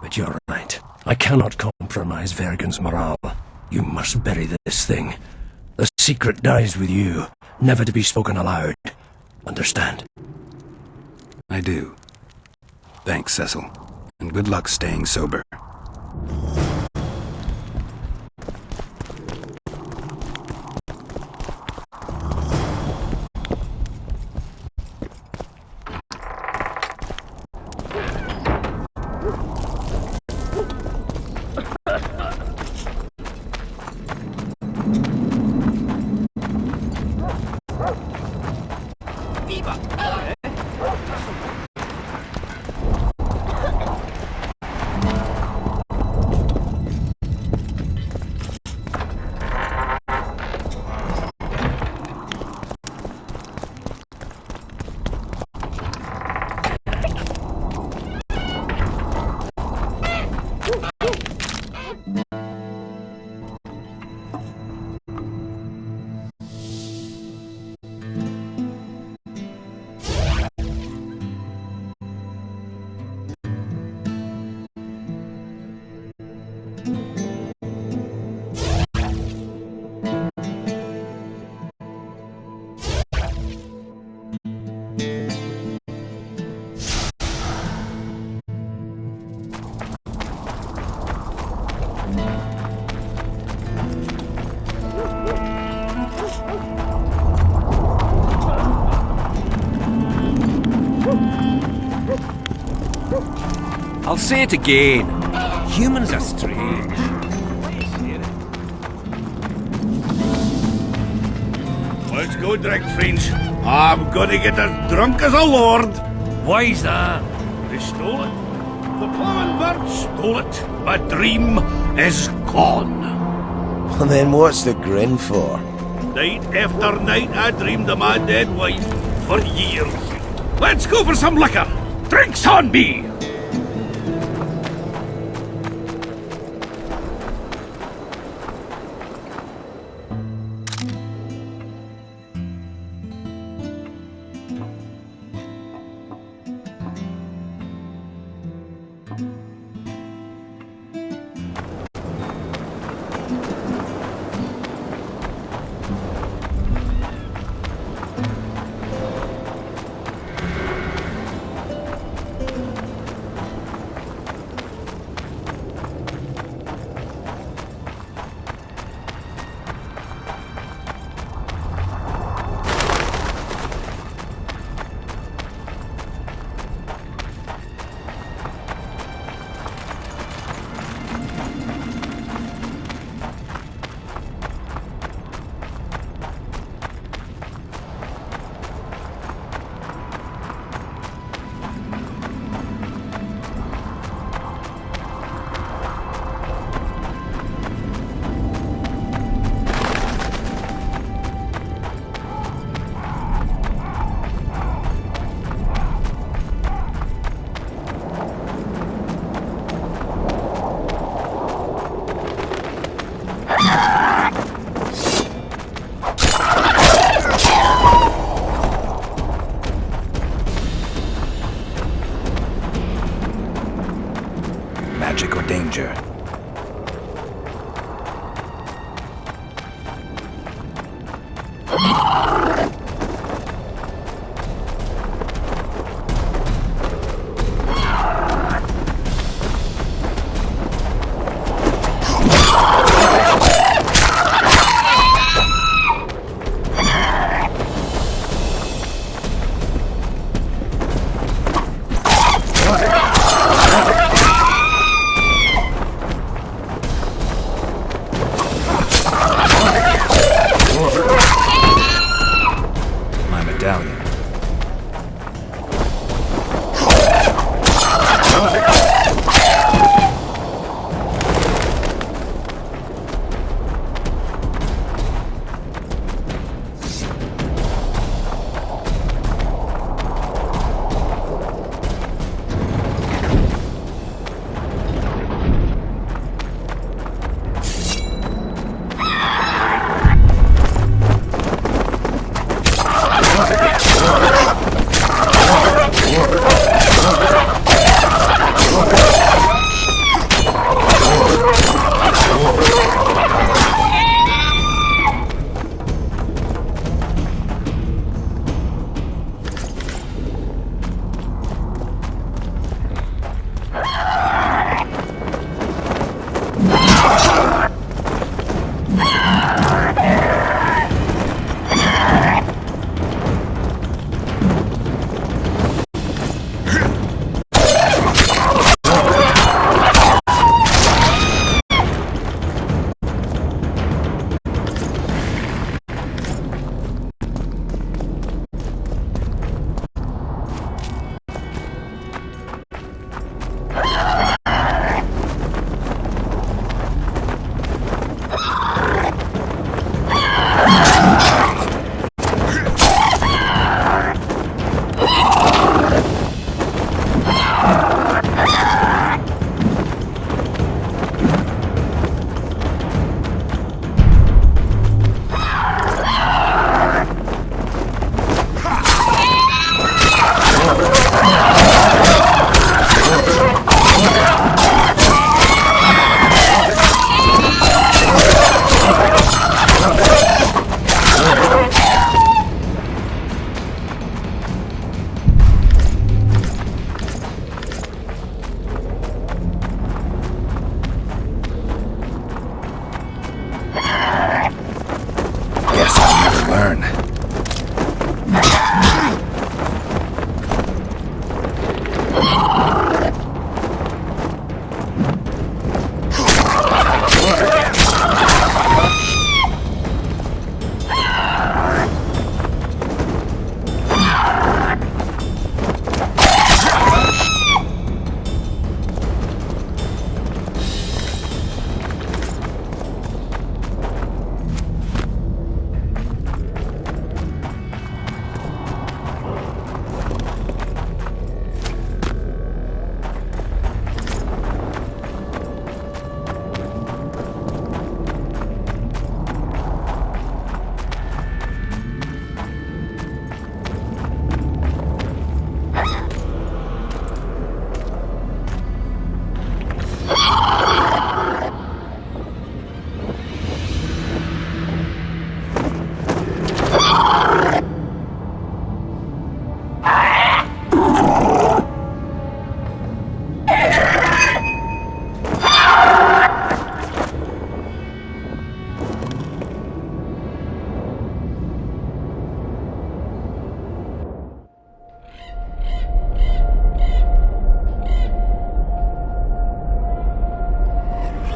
But you're right. I cannot compromise Vergen's morale. You must bury this thing. The secret dies with you, never to be spoken aloud. Understand? I do. Thanks, Cecil. And good luck staying sober. say it again. Humans are strange. Let's go drink, friends. I'm gonna get as drunk as a lord. Why's that? They stole it. The plowing bird stole it. My dream is gone. And then what's the grin for? Night after night I dreamed of my dead wife for years. Let's go for some liquor. Drinks on me!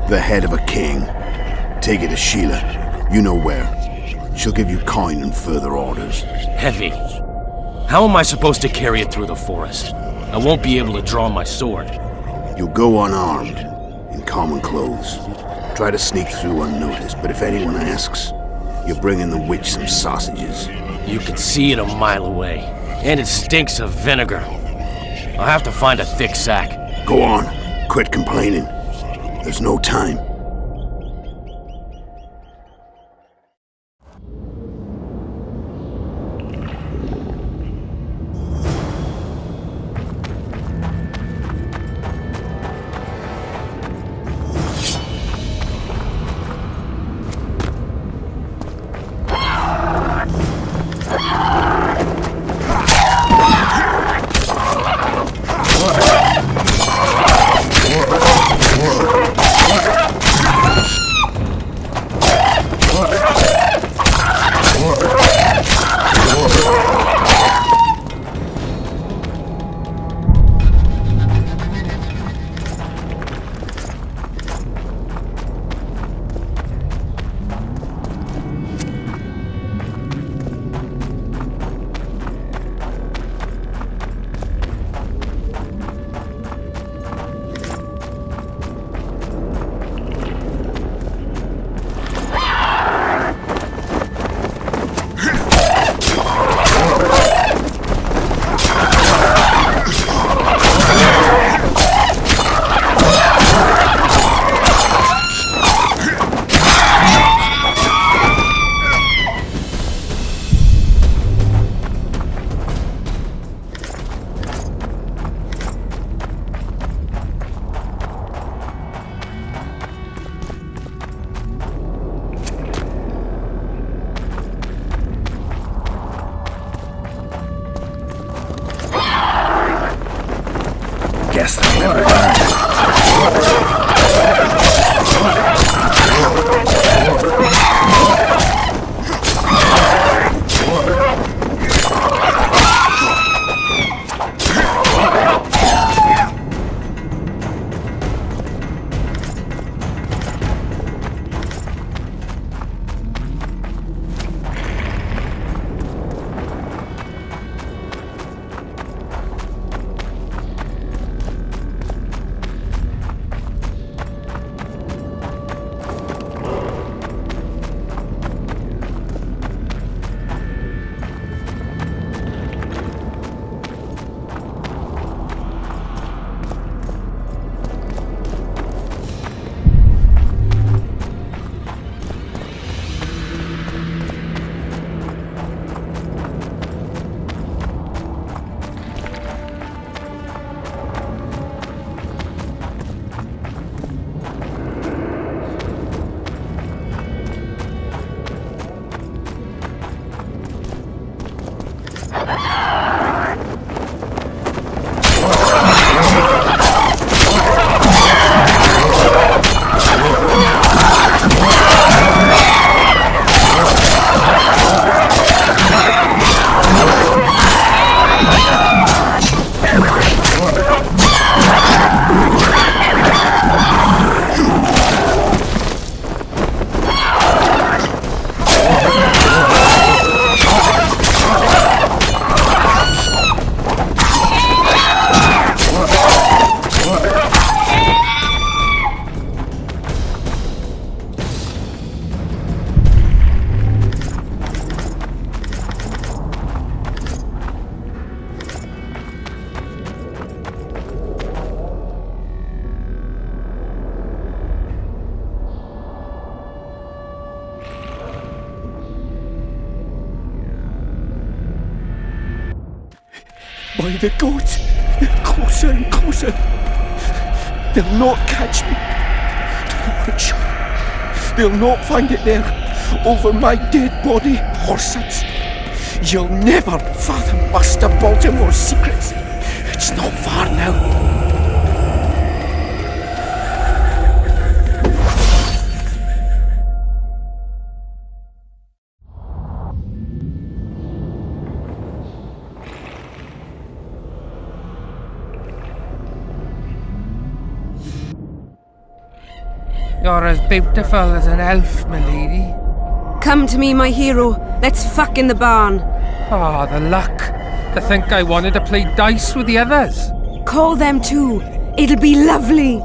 The head of a king. Take it to Sheila. You know where. She'll give you coin and further orders. Heavy. How am I supposed to carry it through the forest? I won't be able to draw my sword. You'll go unarmed, in common clothes. Try to sneak through unnoticed, but if anyone asks, you bring in the witch some sausages. You can see it a mile away, and it stinks of vinegar. I'll have to find a thick sack. Go on. Quit complaining. There's no time. Guess they'll never learn. By the gods, they're closer and closer. They'll not catch me. To the witch. They'll not find it there, over my dead body, Horsens. You'll never fathom Master Baltimore's secrets. It's not far now. You're as beautiful as an elf, my lady. Come to me, my hero. Let's fuck in the barn. Ah, the luck. To think I wanted to play dice with the others. Call them too. It'll be lovely.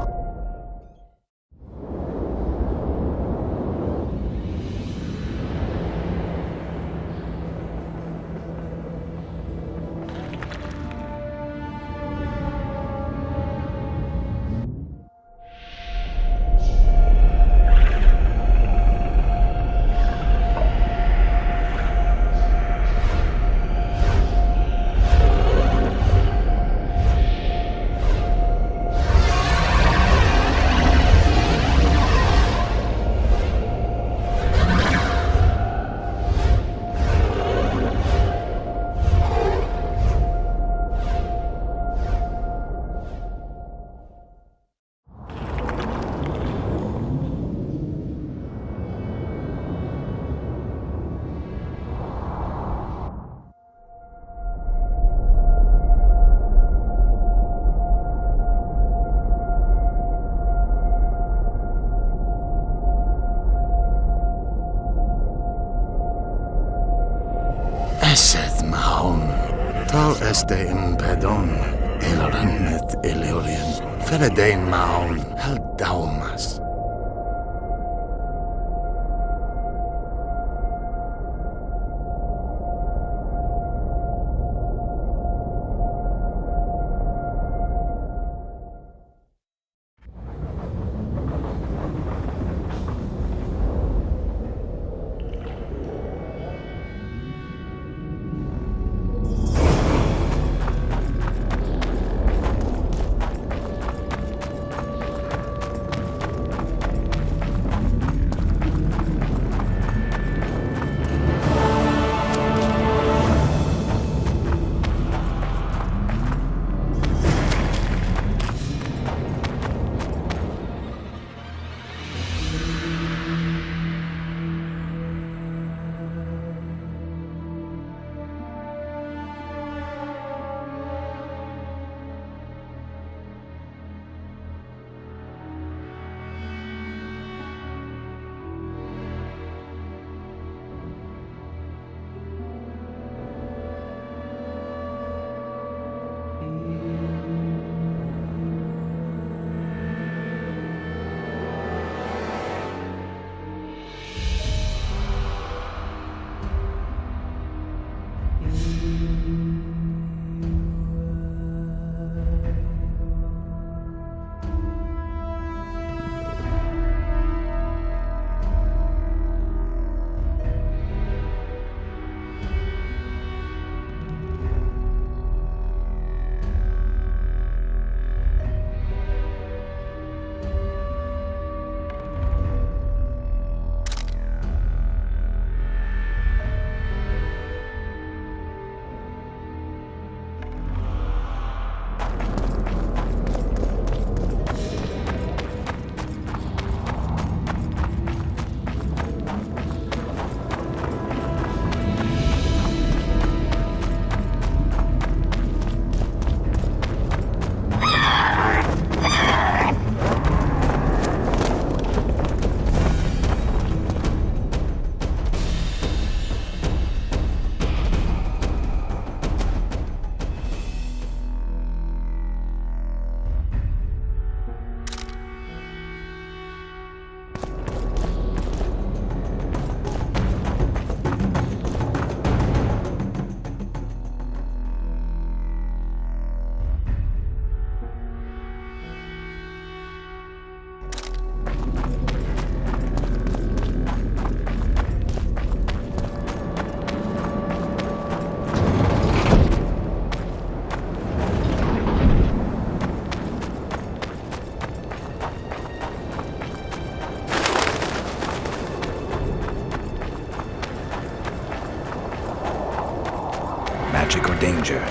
Esed Mahon, tal este in pedon, elranet eleorien, feredein Mahon, hal daumas. magic or danger.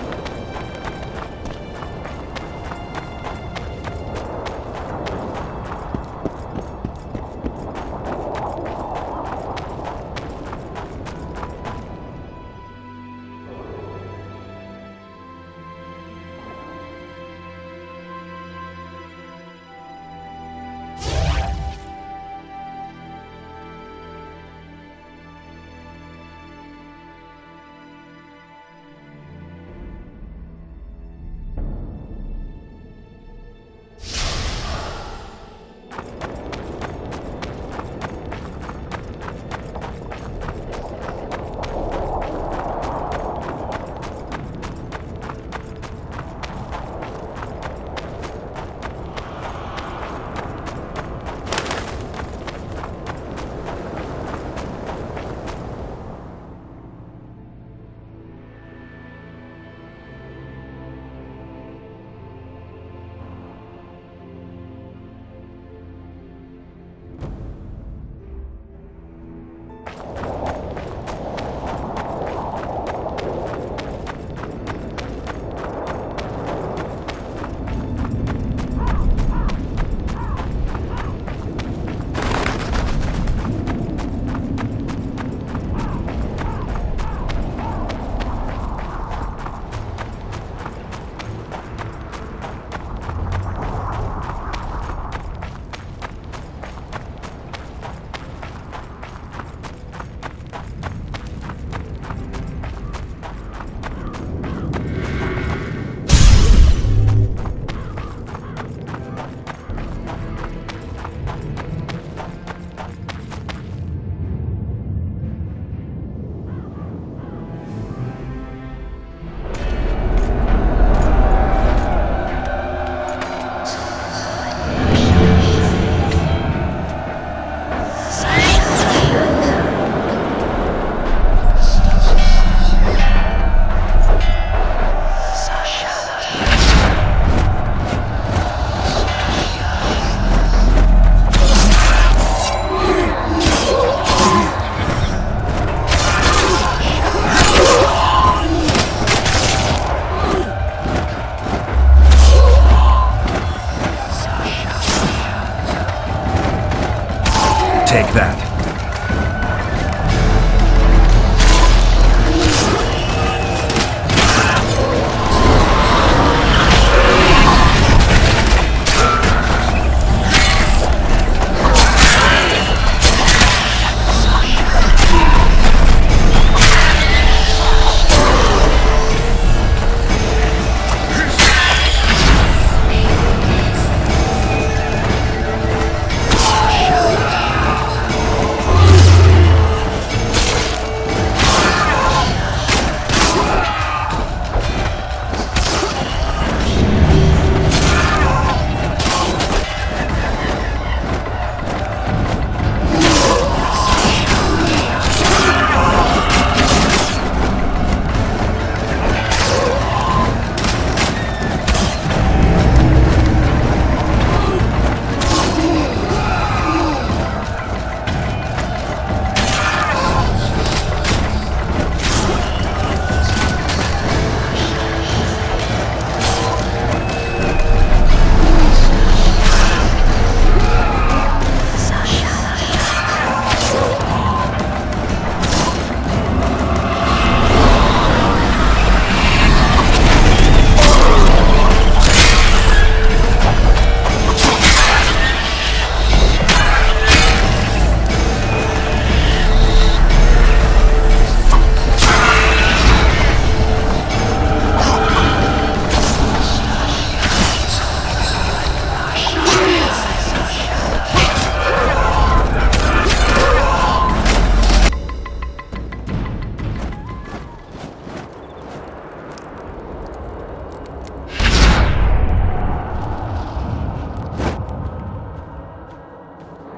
Take that.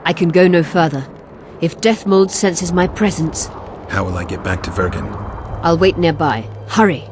I can go no further. If Deathmold senses my presence... How will I get back to Vergen? I'll wait nearby. Hurry!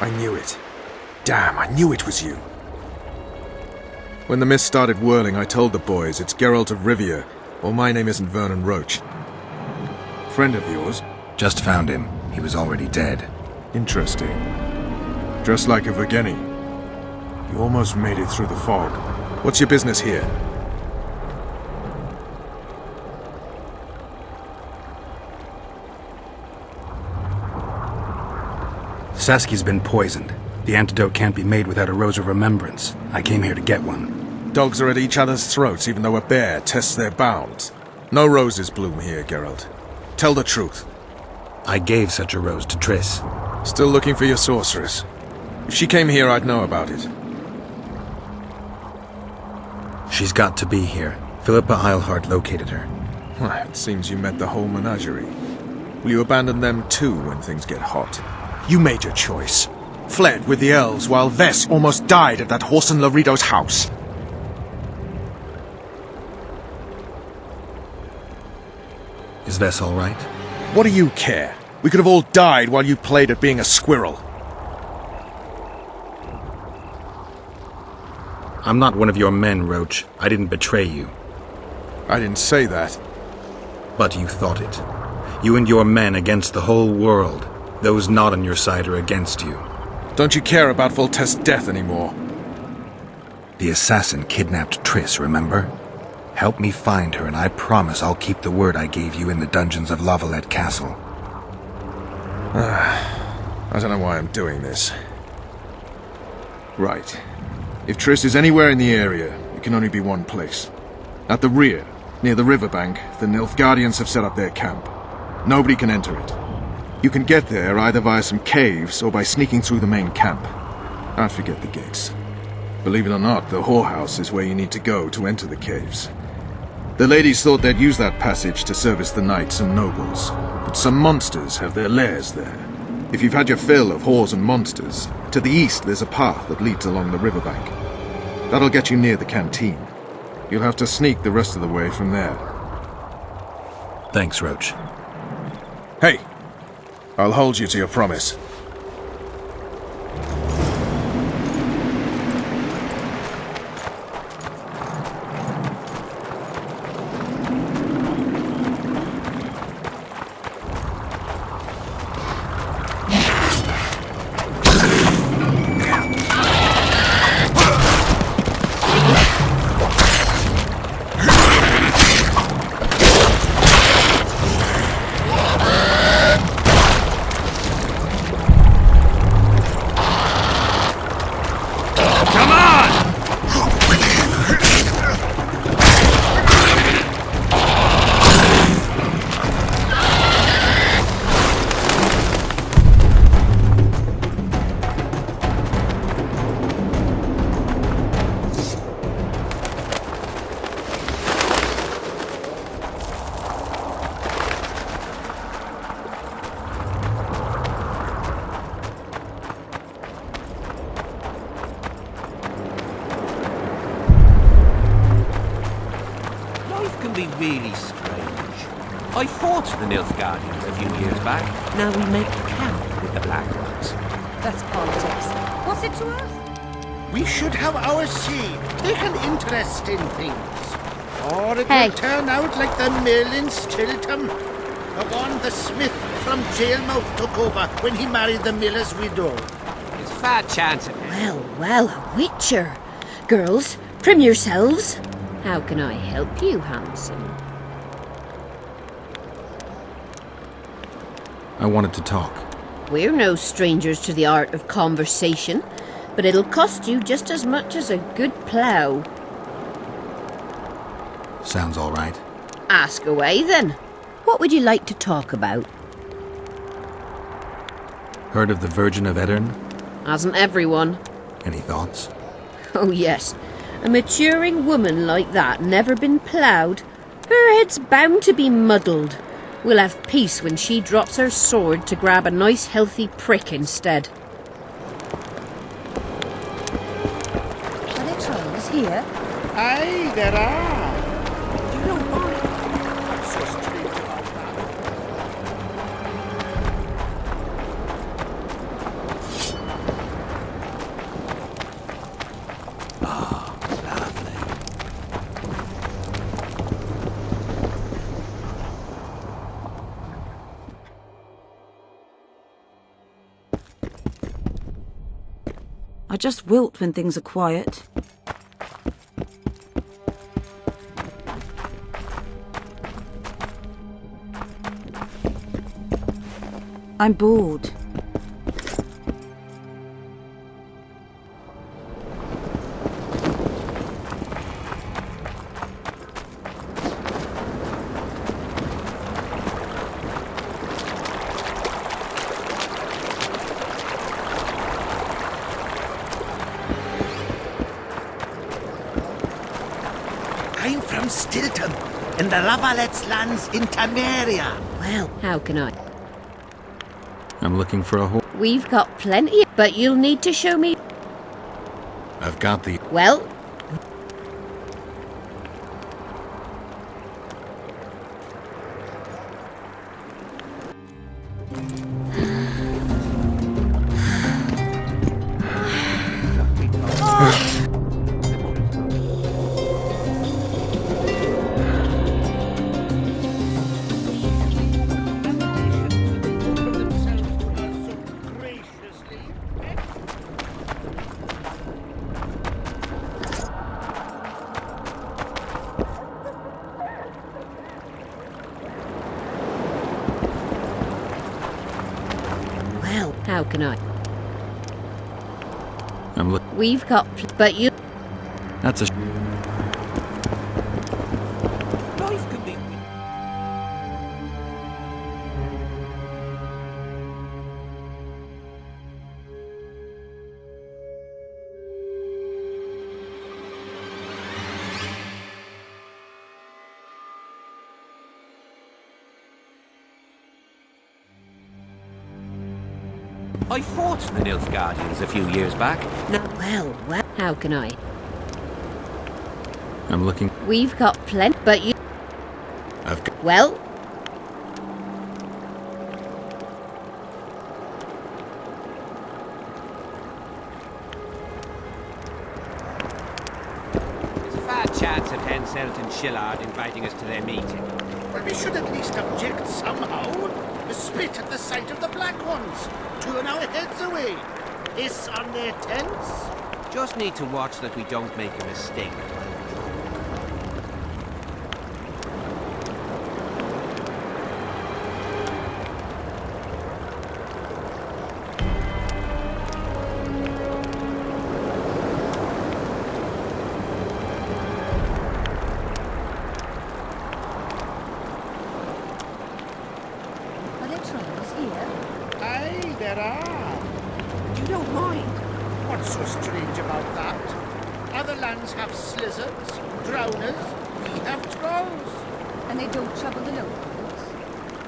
I knew it. Damn, I knew it was you. When the mist started whirling, I told the boys, it's Geralt of Rivia, or my name isn't Vernon Roach. Friend of yours? Just found him. He was already dead. Interesting. Just like a Vergenni. You almost made it through the fog. What's your business here? Saskia's been poisoned. The antidote can't be made without a Rose of Remembrance. I came here to get one. Dogs are at each other's throats, even though a bear tests their bounds. No roses bloom here, Geralt. Tell the truth. I gave such a rose to Triss. Still looking for your sorceress. If she came here, I'd know about it. She's got to be here. Philippa Eilhart located her. It seems you met the whole menagerie. Will you abandon them too when things get hot? You made your choice. Fled with the elves while Vess almost died at that Horson Lorito's house. Is Vess all right? What do you care? We could have all died while you played at being a squirrel. I'm not one of your men, Roach. I didn't betray you. I didn't say that. But you thought it. You and your men against the whole world. Those not on your side are against you. Don't you care about Voltest's death anymore? The assassin kidnapped Triss, remember? Help me find her, and I promise I'll keep the word I gave you in the dungeons of La Valette Castle. I don't know why I'm doing this. Right. If Triss is anywhere in the area, it can only be one place. At the rear, near the riverbank, the Nilfgaardians have set up their camp. Nobody can enter it. You can get there either via some caves or by sneaking through the main camp. I'd forget the gates. Believe it or not, the whorehouse is where you need to go to enter the caves. The ladies thought they'd use that passage to service the knights and nobles, but some monsters have their lairs there. If you've had your fill of whores and monsters, to the east there's a path that leads along the riverbank. That'll get you near the canteen. You'll have to sneak the rest of the way from there. Thanks, Roach. Hey! I'll hold you to your promise. Be really strange. I fought the Nilfgaardians a few years back. Now we make camp with the Black Ones. That's politics. What's it to us? We should have our say, take an interest in things. Or it Hey. will turn out like the mill in Stilton. The one the smith from Jailmouth took over when he married the miller's widow. It's fair chance of it. Well, well, a witcher. Girls, prim yourselves. How can I help you, handsome? I wanted to talk. We're no strangers to the art of conversation, but it'll cost you just as much as a good plough. Sounds all right. Ask away, then. What would you like to talk about? Heard of the Virgin of Aedirn? Hasn't everyone? Any thoughts? Oh, yes. A maturing woman like that never been ploughed. Her head's bound to be muddled. We'll have peace when she drops her sword to grab a nice healthy prick instead. Are there trolls here? Aye, there are. Do you know why? That's so strange about that. I just wilt when things are quiet. I'm bored. I'm from Stilton, in the Lavallette's lands in Temeria. Well, how can I? I'm looking for a horse. We've got plenty, but you'll need to show me. I've got the... Well, how can I? I'm looking... We've got but you... That's a... Life can be... I fought the Nilfgaardians a few years back. Now, well, how can I? I'm looking... We've got plenty, but you... I've got... Well... there's a fair chance of Henselt and Shillard inviting us to their meeting. Well, we should at least object somehow. Spit at the sight of the Black Ones. Turn our heads away. Piss on their tents. Just need to watch that we don't make a mistake. Aye, there are. You don't mind? What's so strange about that? Other lands have slizzards, drowners, we have trolls. And they don't trouble the locals?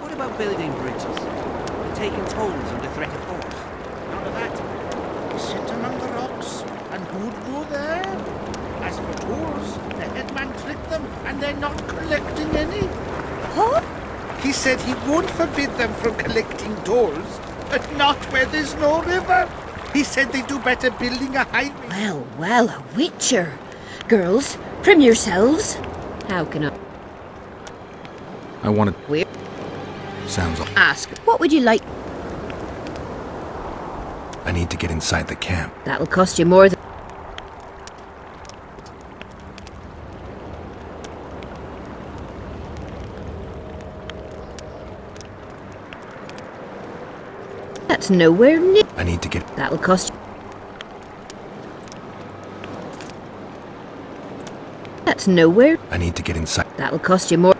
What about building bridges? And taking tolls under threat of force? None of that. We sit among the rocks, and who'd go there? As for tolls, the headman tricked them, and they're not collecting any. Huh? He said he won't forbid them from collecting tolls, but not where there's no river. He said they do better building a highway. Well, a witcher. Girls, prim yourselves. How can I? I wanted... Where? Sounds... Ask, what would you like? I need to get inside the camp. That'll cost you more than... That's nowhere near... I need to get... That'll cost you... That's nowhere... I need to get inside... That'll cost you more...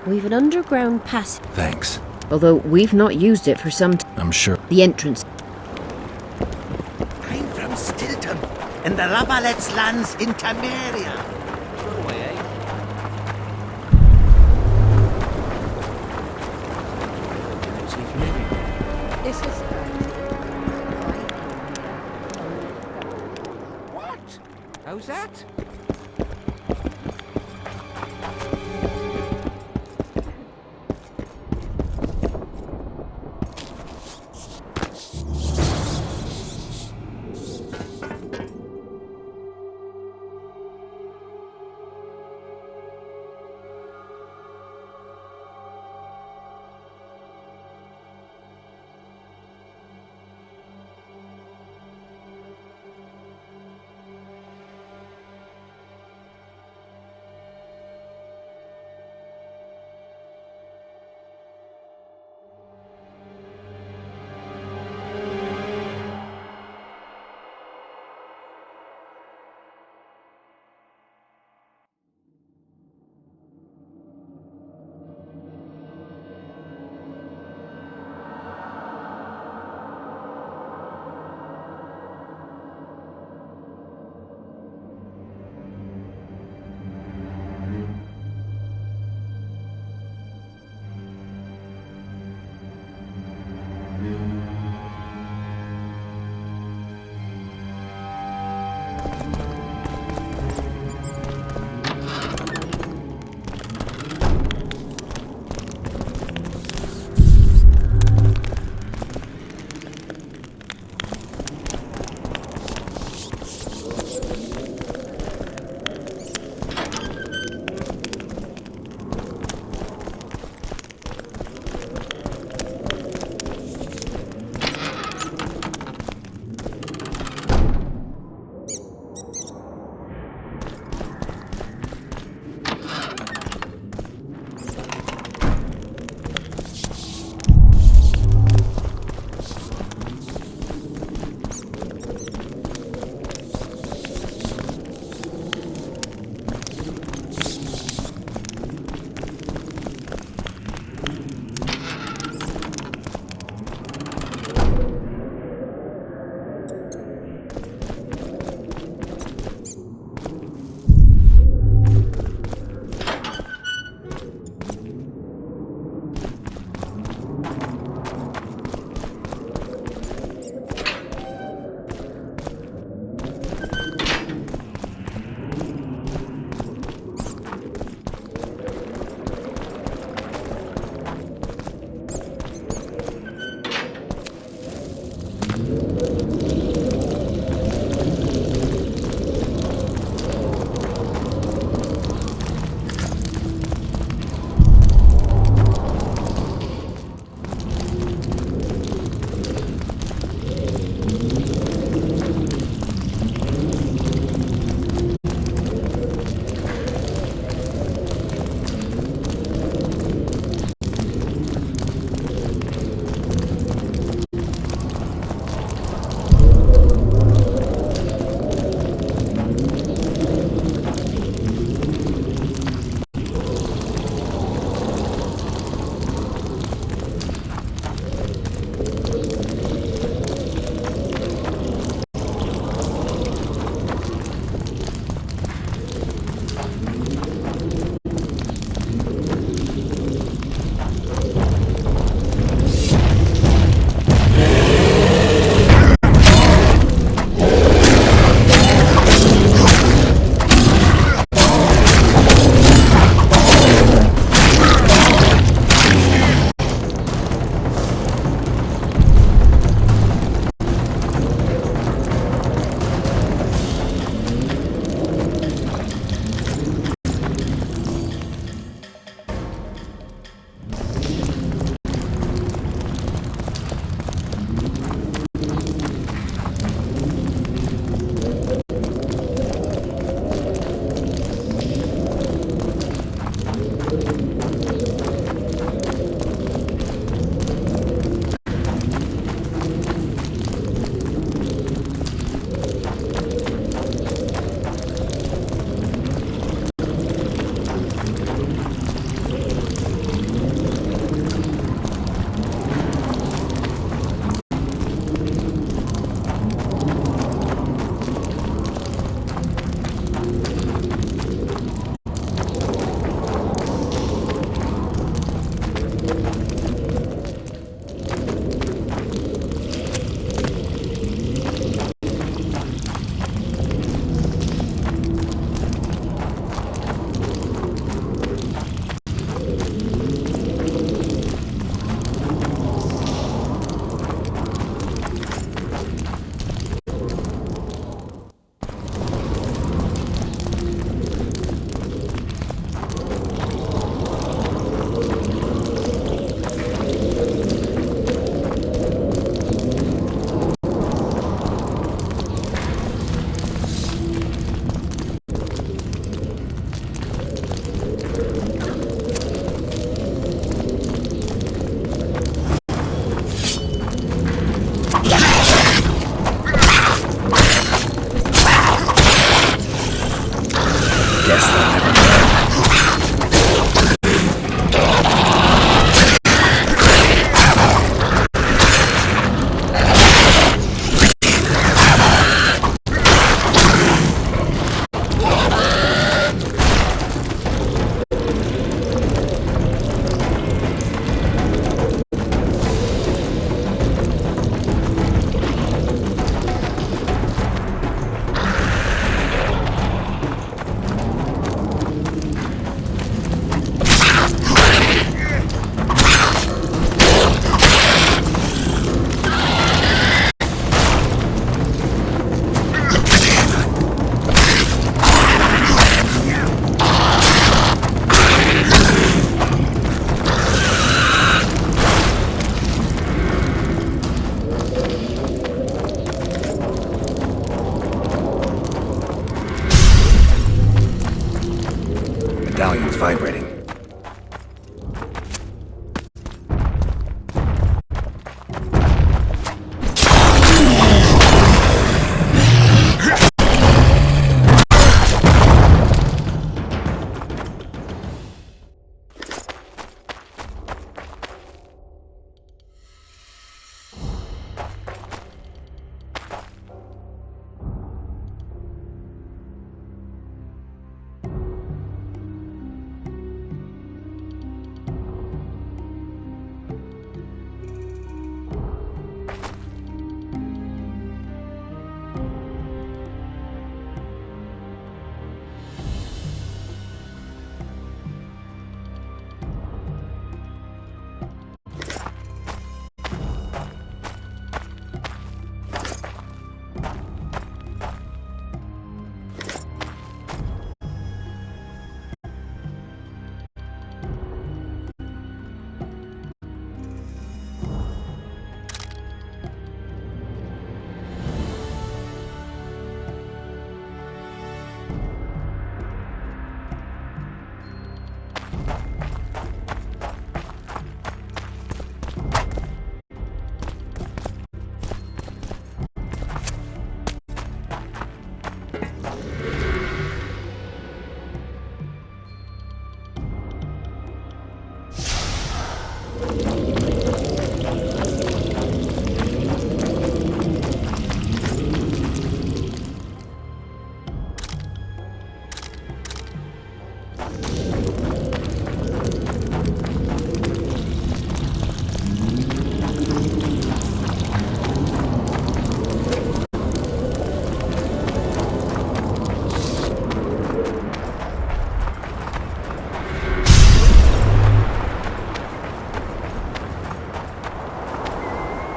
We've an underground passage. Thanks. Although we've not used it for some time. I'm sure. The entrance. I'm from Stilton, in the Lavallette's lands in Temeria. This is... What? How's that?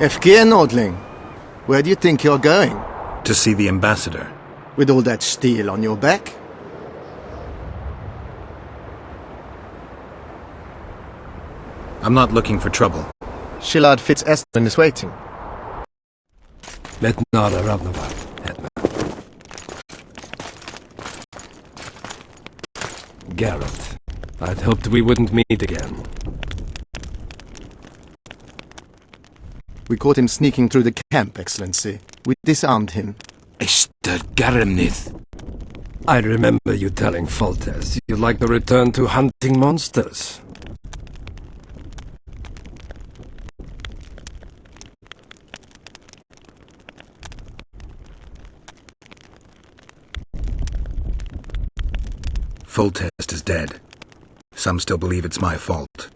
Efkir Nordling, where do you think you're going? To see the ambassador. With all that steel on your back? I'm not looking for trouble. Shillard Fitz-Estlin is waiting. Metnara Ravnova, Hetman. Garrett, I'd hoped we wouldn't meet again. We caught him sneaking through the camp, Excellency. We disarmed him. Mr. Garamnith. I remember you telling Foltest you'd like to return to hunting monsters. Foltest is dead. Some still believe it's my fault.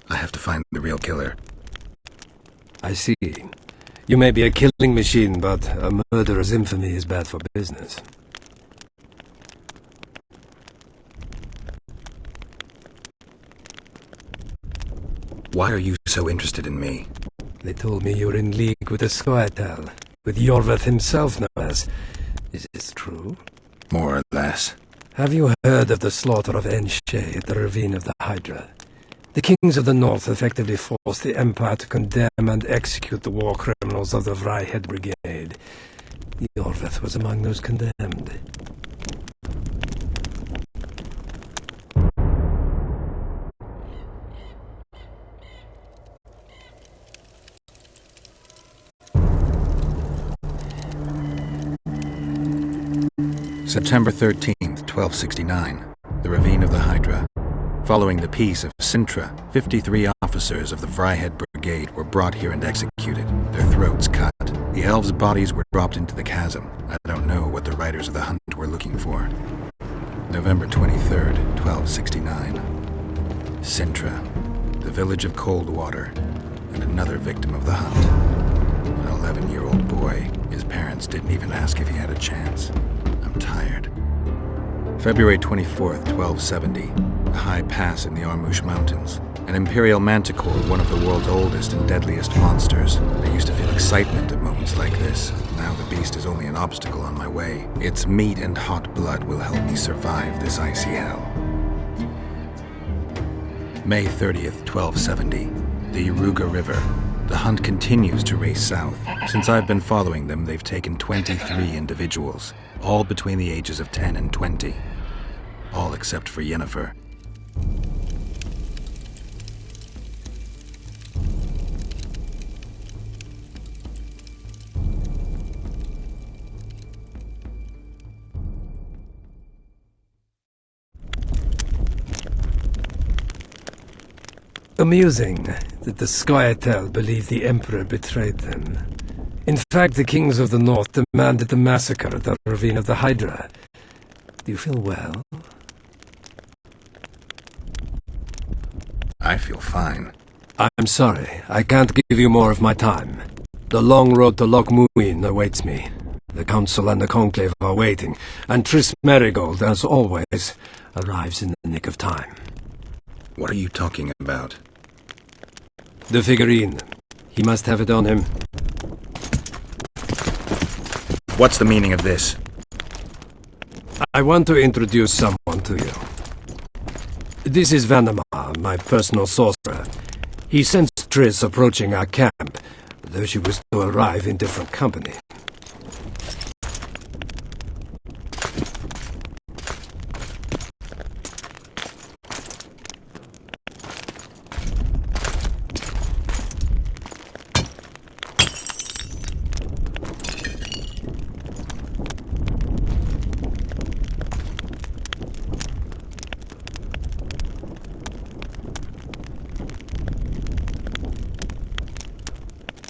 I have to find the real killer. I see. You may be a killing machine, but a murderer's infamy is bad for business. Why are you so interested in me? They told me you're in league with the Scoia'tael, with Iorveth himself no less. Is this true? More or less. Have you heard of the slaughter of Enshe at the Ravine of the Hydra? The kings of the north effectively forced the Empire to condemn and execute the war criminals of the Vryhed Brigade. Iorveth was among those condemned. September 13th, 1269. The Ravine of the Hydra. Following the Peace of Sintra, 53 officers of the Vryhed Brigade were brought here and executed, their throats cut. The elves' bodies were dropped into the chasm. I don't know what the riders of the hunt were looking for. November 23rd, 1269. Sintra, the village of Coldwater, and another victim of the hunt. An 11-year-old boy. His parents didn't even ask if he had a chance. I'm tired. February 24th, 1270. A high pass in the Armouche Mountains. An Imperial Manticore, one of the world's oldest and deadliest monsters. I used to feel excitement at moments like this. Now the beast is only an obstacle on my way. Its meat and hot blood will help me survive this icy hell. May 30th, 1270. The Iruga River. The hunt continues to race south. Since I've been following them, they've taken 23 individuals, all between the ages of 10 and 20. All except for Yennefer. Amusing that the Scoia'tael believe the Emperor betrayed them. In fact, the kings of the north demanded the massacre at the Ravine of the Hydra. Do you feel well? I feel fine. I'm sorry, I can't give you more of my time. The long road to Loch Muin awaits me. The Council and the Conclave are waiting, and Triss Merigold, as always, arrives in the nick of time. What are you talking about? The figurine. He must have it on him. What's the meaning of this? I want to introduce someone to you. This is Vanamar, my personal sorcerer. He sensed Triss approaching our camp, though she was to arrive in different company.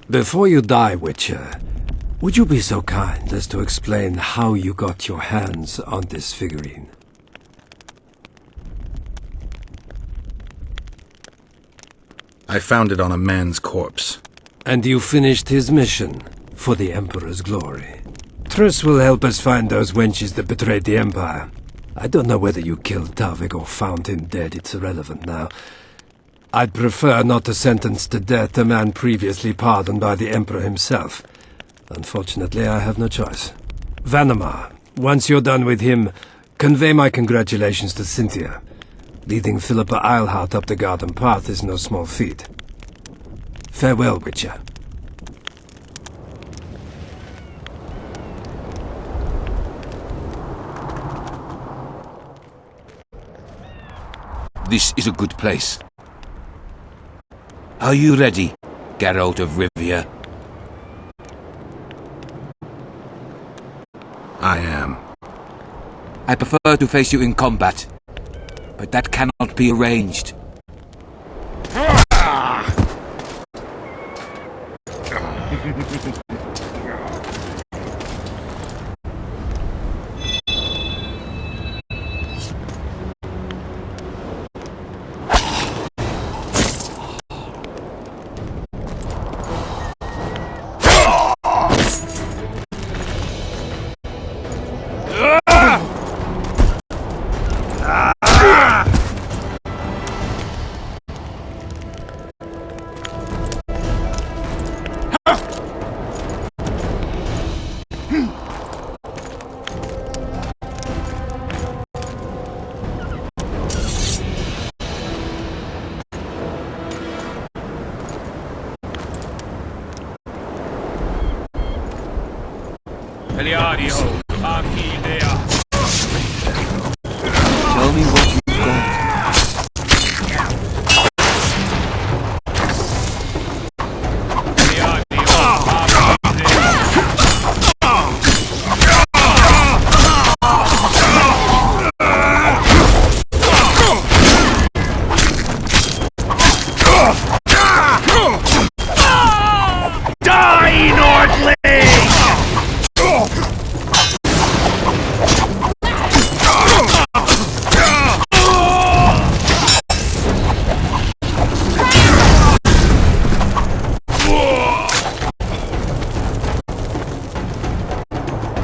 Before you die, Witcher, would you be so kind as to explain how you got your hands on this figurine? I found it on a man's corpse. And you finished his mission for the Emperor's glory. Triss will help us find those wenches that betrayed the Empire. I don't know whether you killed Tavik or found him dead, it's irrelevant now. I'd prefer not to sentence to death a man previously pardoned by the Emperor himself. Unfortunately, I have no choice. Vanamar, once you're done with him, convey my congratulations to Cynthia. Leading Philippa Eilhart up the garden path is no small feat. Farewell, Witcher. This is a good place. Are you ready, Geralt of Rivia? I am. I prefer to face you in combat, but that cannot be arranged. Peliadio, Archidea. Tell me what you've got. Die, Nordling!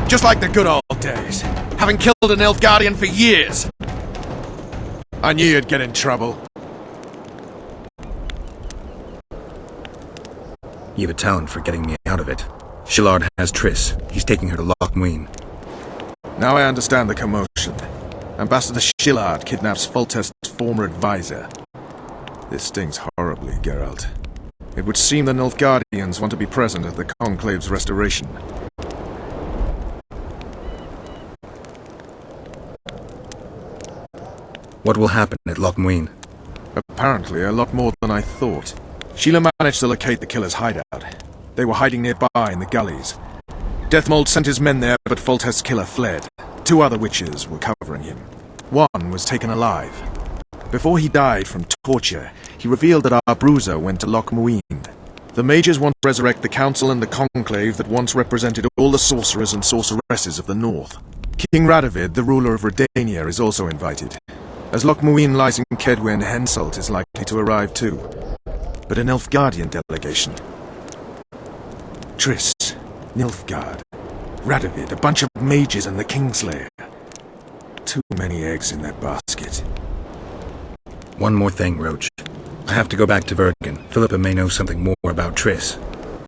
Just like the good old days. Having killed an Nilfgaardian for years. I knew you'd get in trouble. You have a talent for getting me out of it. Shillard has Triss. He's taking her to Loch Muin. Now I understand the commotion. Ambassador Shillard kidnaps Foltest's former advisor. This stings horribly, Geralt. It would seem the Nilfgaardians want to be present at the Conclave's restoration. What will happen at Loch Muin? Apparently a lot more than I thought. Sheila managed to locate the killer's hideout. They were hiding nearby in the gullies. Deathmold sent his men there, but Foltest's killer fled. 2 other witches were covering him. One was taken alive. Before he died from torture, he revealed that our bruiser went to Loch Muin. The mages want to resurrect the council and the conclave that once represented all the sorcerers and sorceresses of the north. King Radovid, the ruler of Redania, is also invited. As Loch Muin lies in Kedwen, Henselt is likely to arrive too. But a Nilfgaardian delegation. Triss, Nilfgaard, Radovid, a bunch of mages and the Kingslayer. Too many eggs in that basket. One more thing, Roach. I have to go back to Vergen. Philippa may know something more about Triss.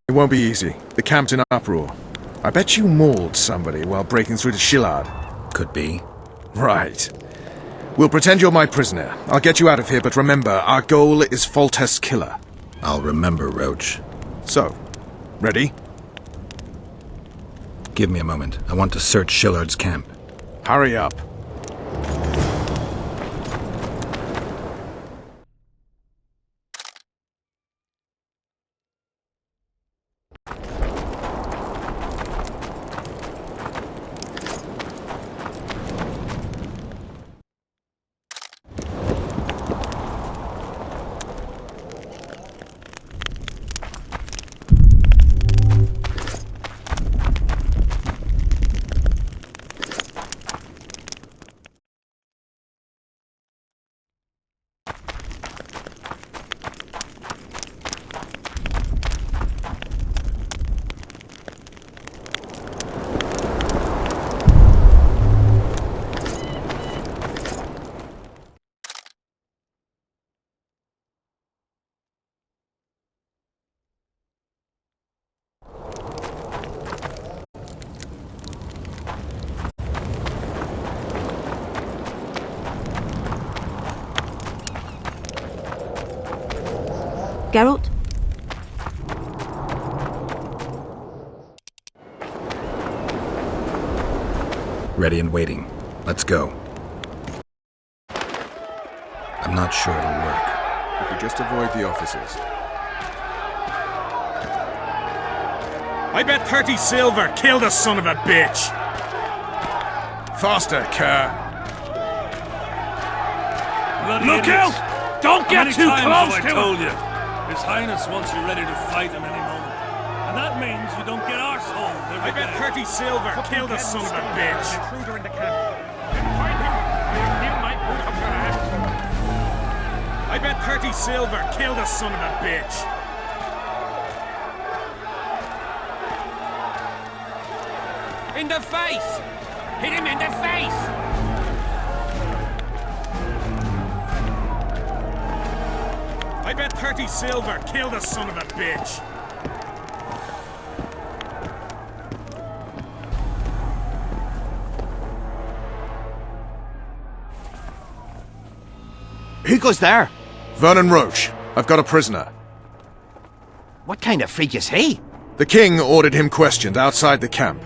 It won't be easy. The camp's in uproar. I bet you mauled somebody while breaking through to Shillard. Could be. Right. We'll pretend you're my prisoner. I'll get you out of here, but remember, our goal is Foltest's killer. I'll remember, Roach. So, ready? Give me a moment. I want to search Shillard's camp. Hurry up. Geralt? Ready and waiting. Let's go. I'm not sure it'll work. If we just avoid the officers. I bet 30 silver. Kill the son of a bitch. Faster, Kerr. Look out! Don't get too close to him! I told you. His Highness wants you ready to fight him any moment. And that means you don't get arsehole every I bet day. 30 silver. Kill the son of a bitch. Intruder in the camp. Find him. You might boot up your ass. I bet 30 silver. Kill the son of a bitch. In the face! Hit him in the face! I bet 30 silver. Kill the son of a bitch. Who goes there? Vernon Roche. I've got a prisoner. What kind of freak is he? The king ordered him questioned outside the camp.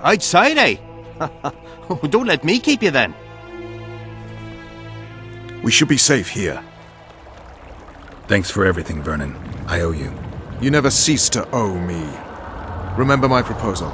Outside, eh? Don't let me keep you then. We should be safe here. Thanks for everything, Vernon. I owe you. You never cease to owe me. Remember my proposal.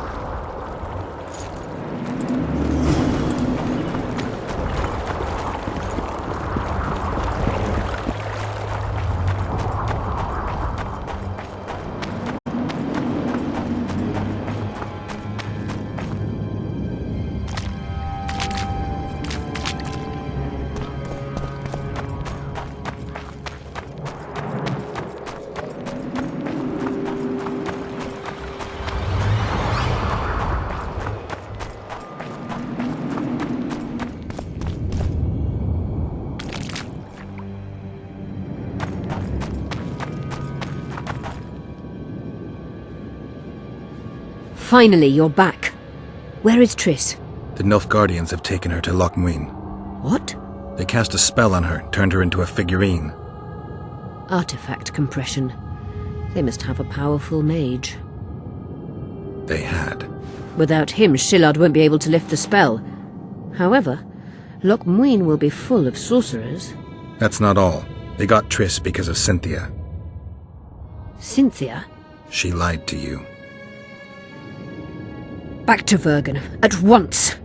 Finally, you're back. Where is Triss? The Nilfgaardians have taken her to Loch Muin. What? They cast a spell on her, turned her into a figurine. Artifact compression. They must have a powerful mage. They had. Without him, Shillard won't be able to lift the spell. However, Loch Muin will be full of sorcerers. That's not all. They got Triss because of Cynthia. Cynthia? She lied to you. Back to Vergen, at once!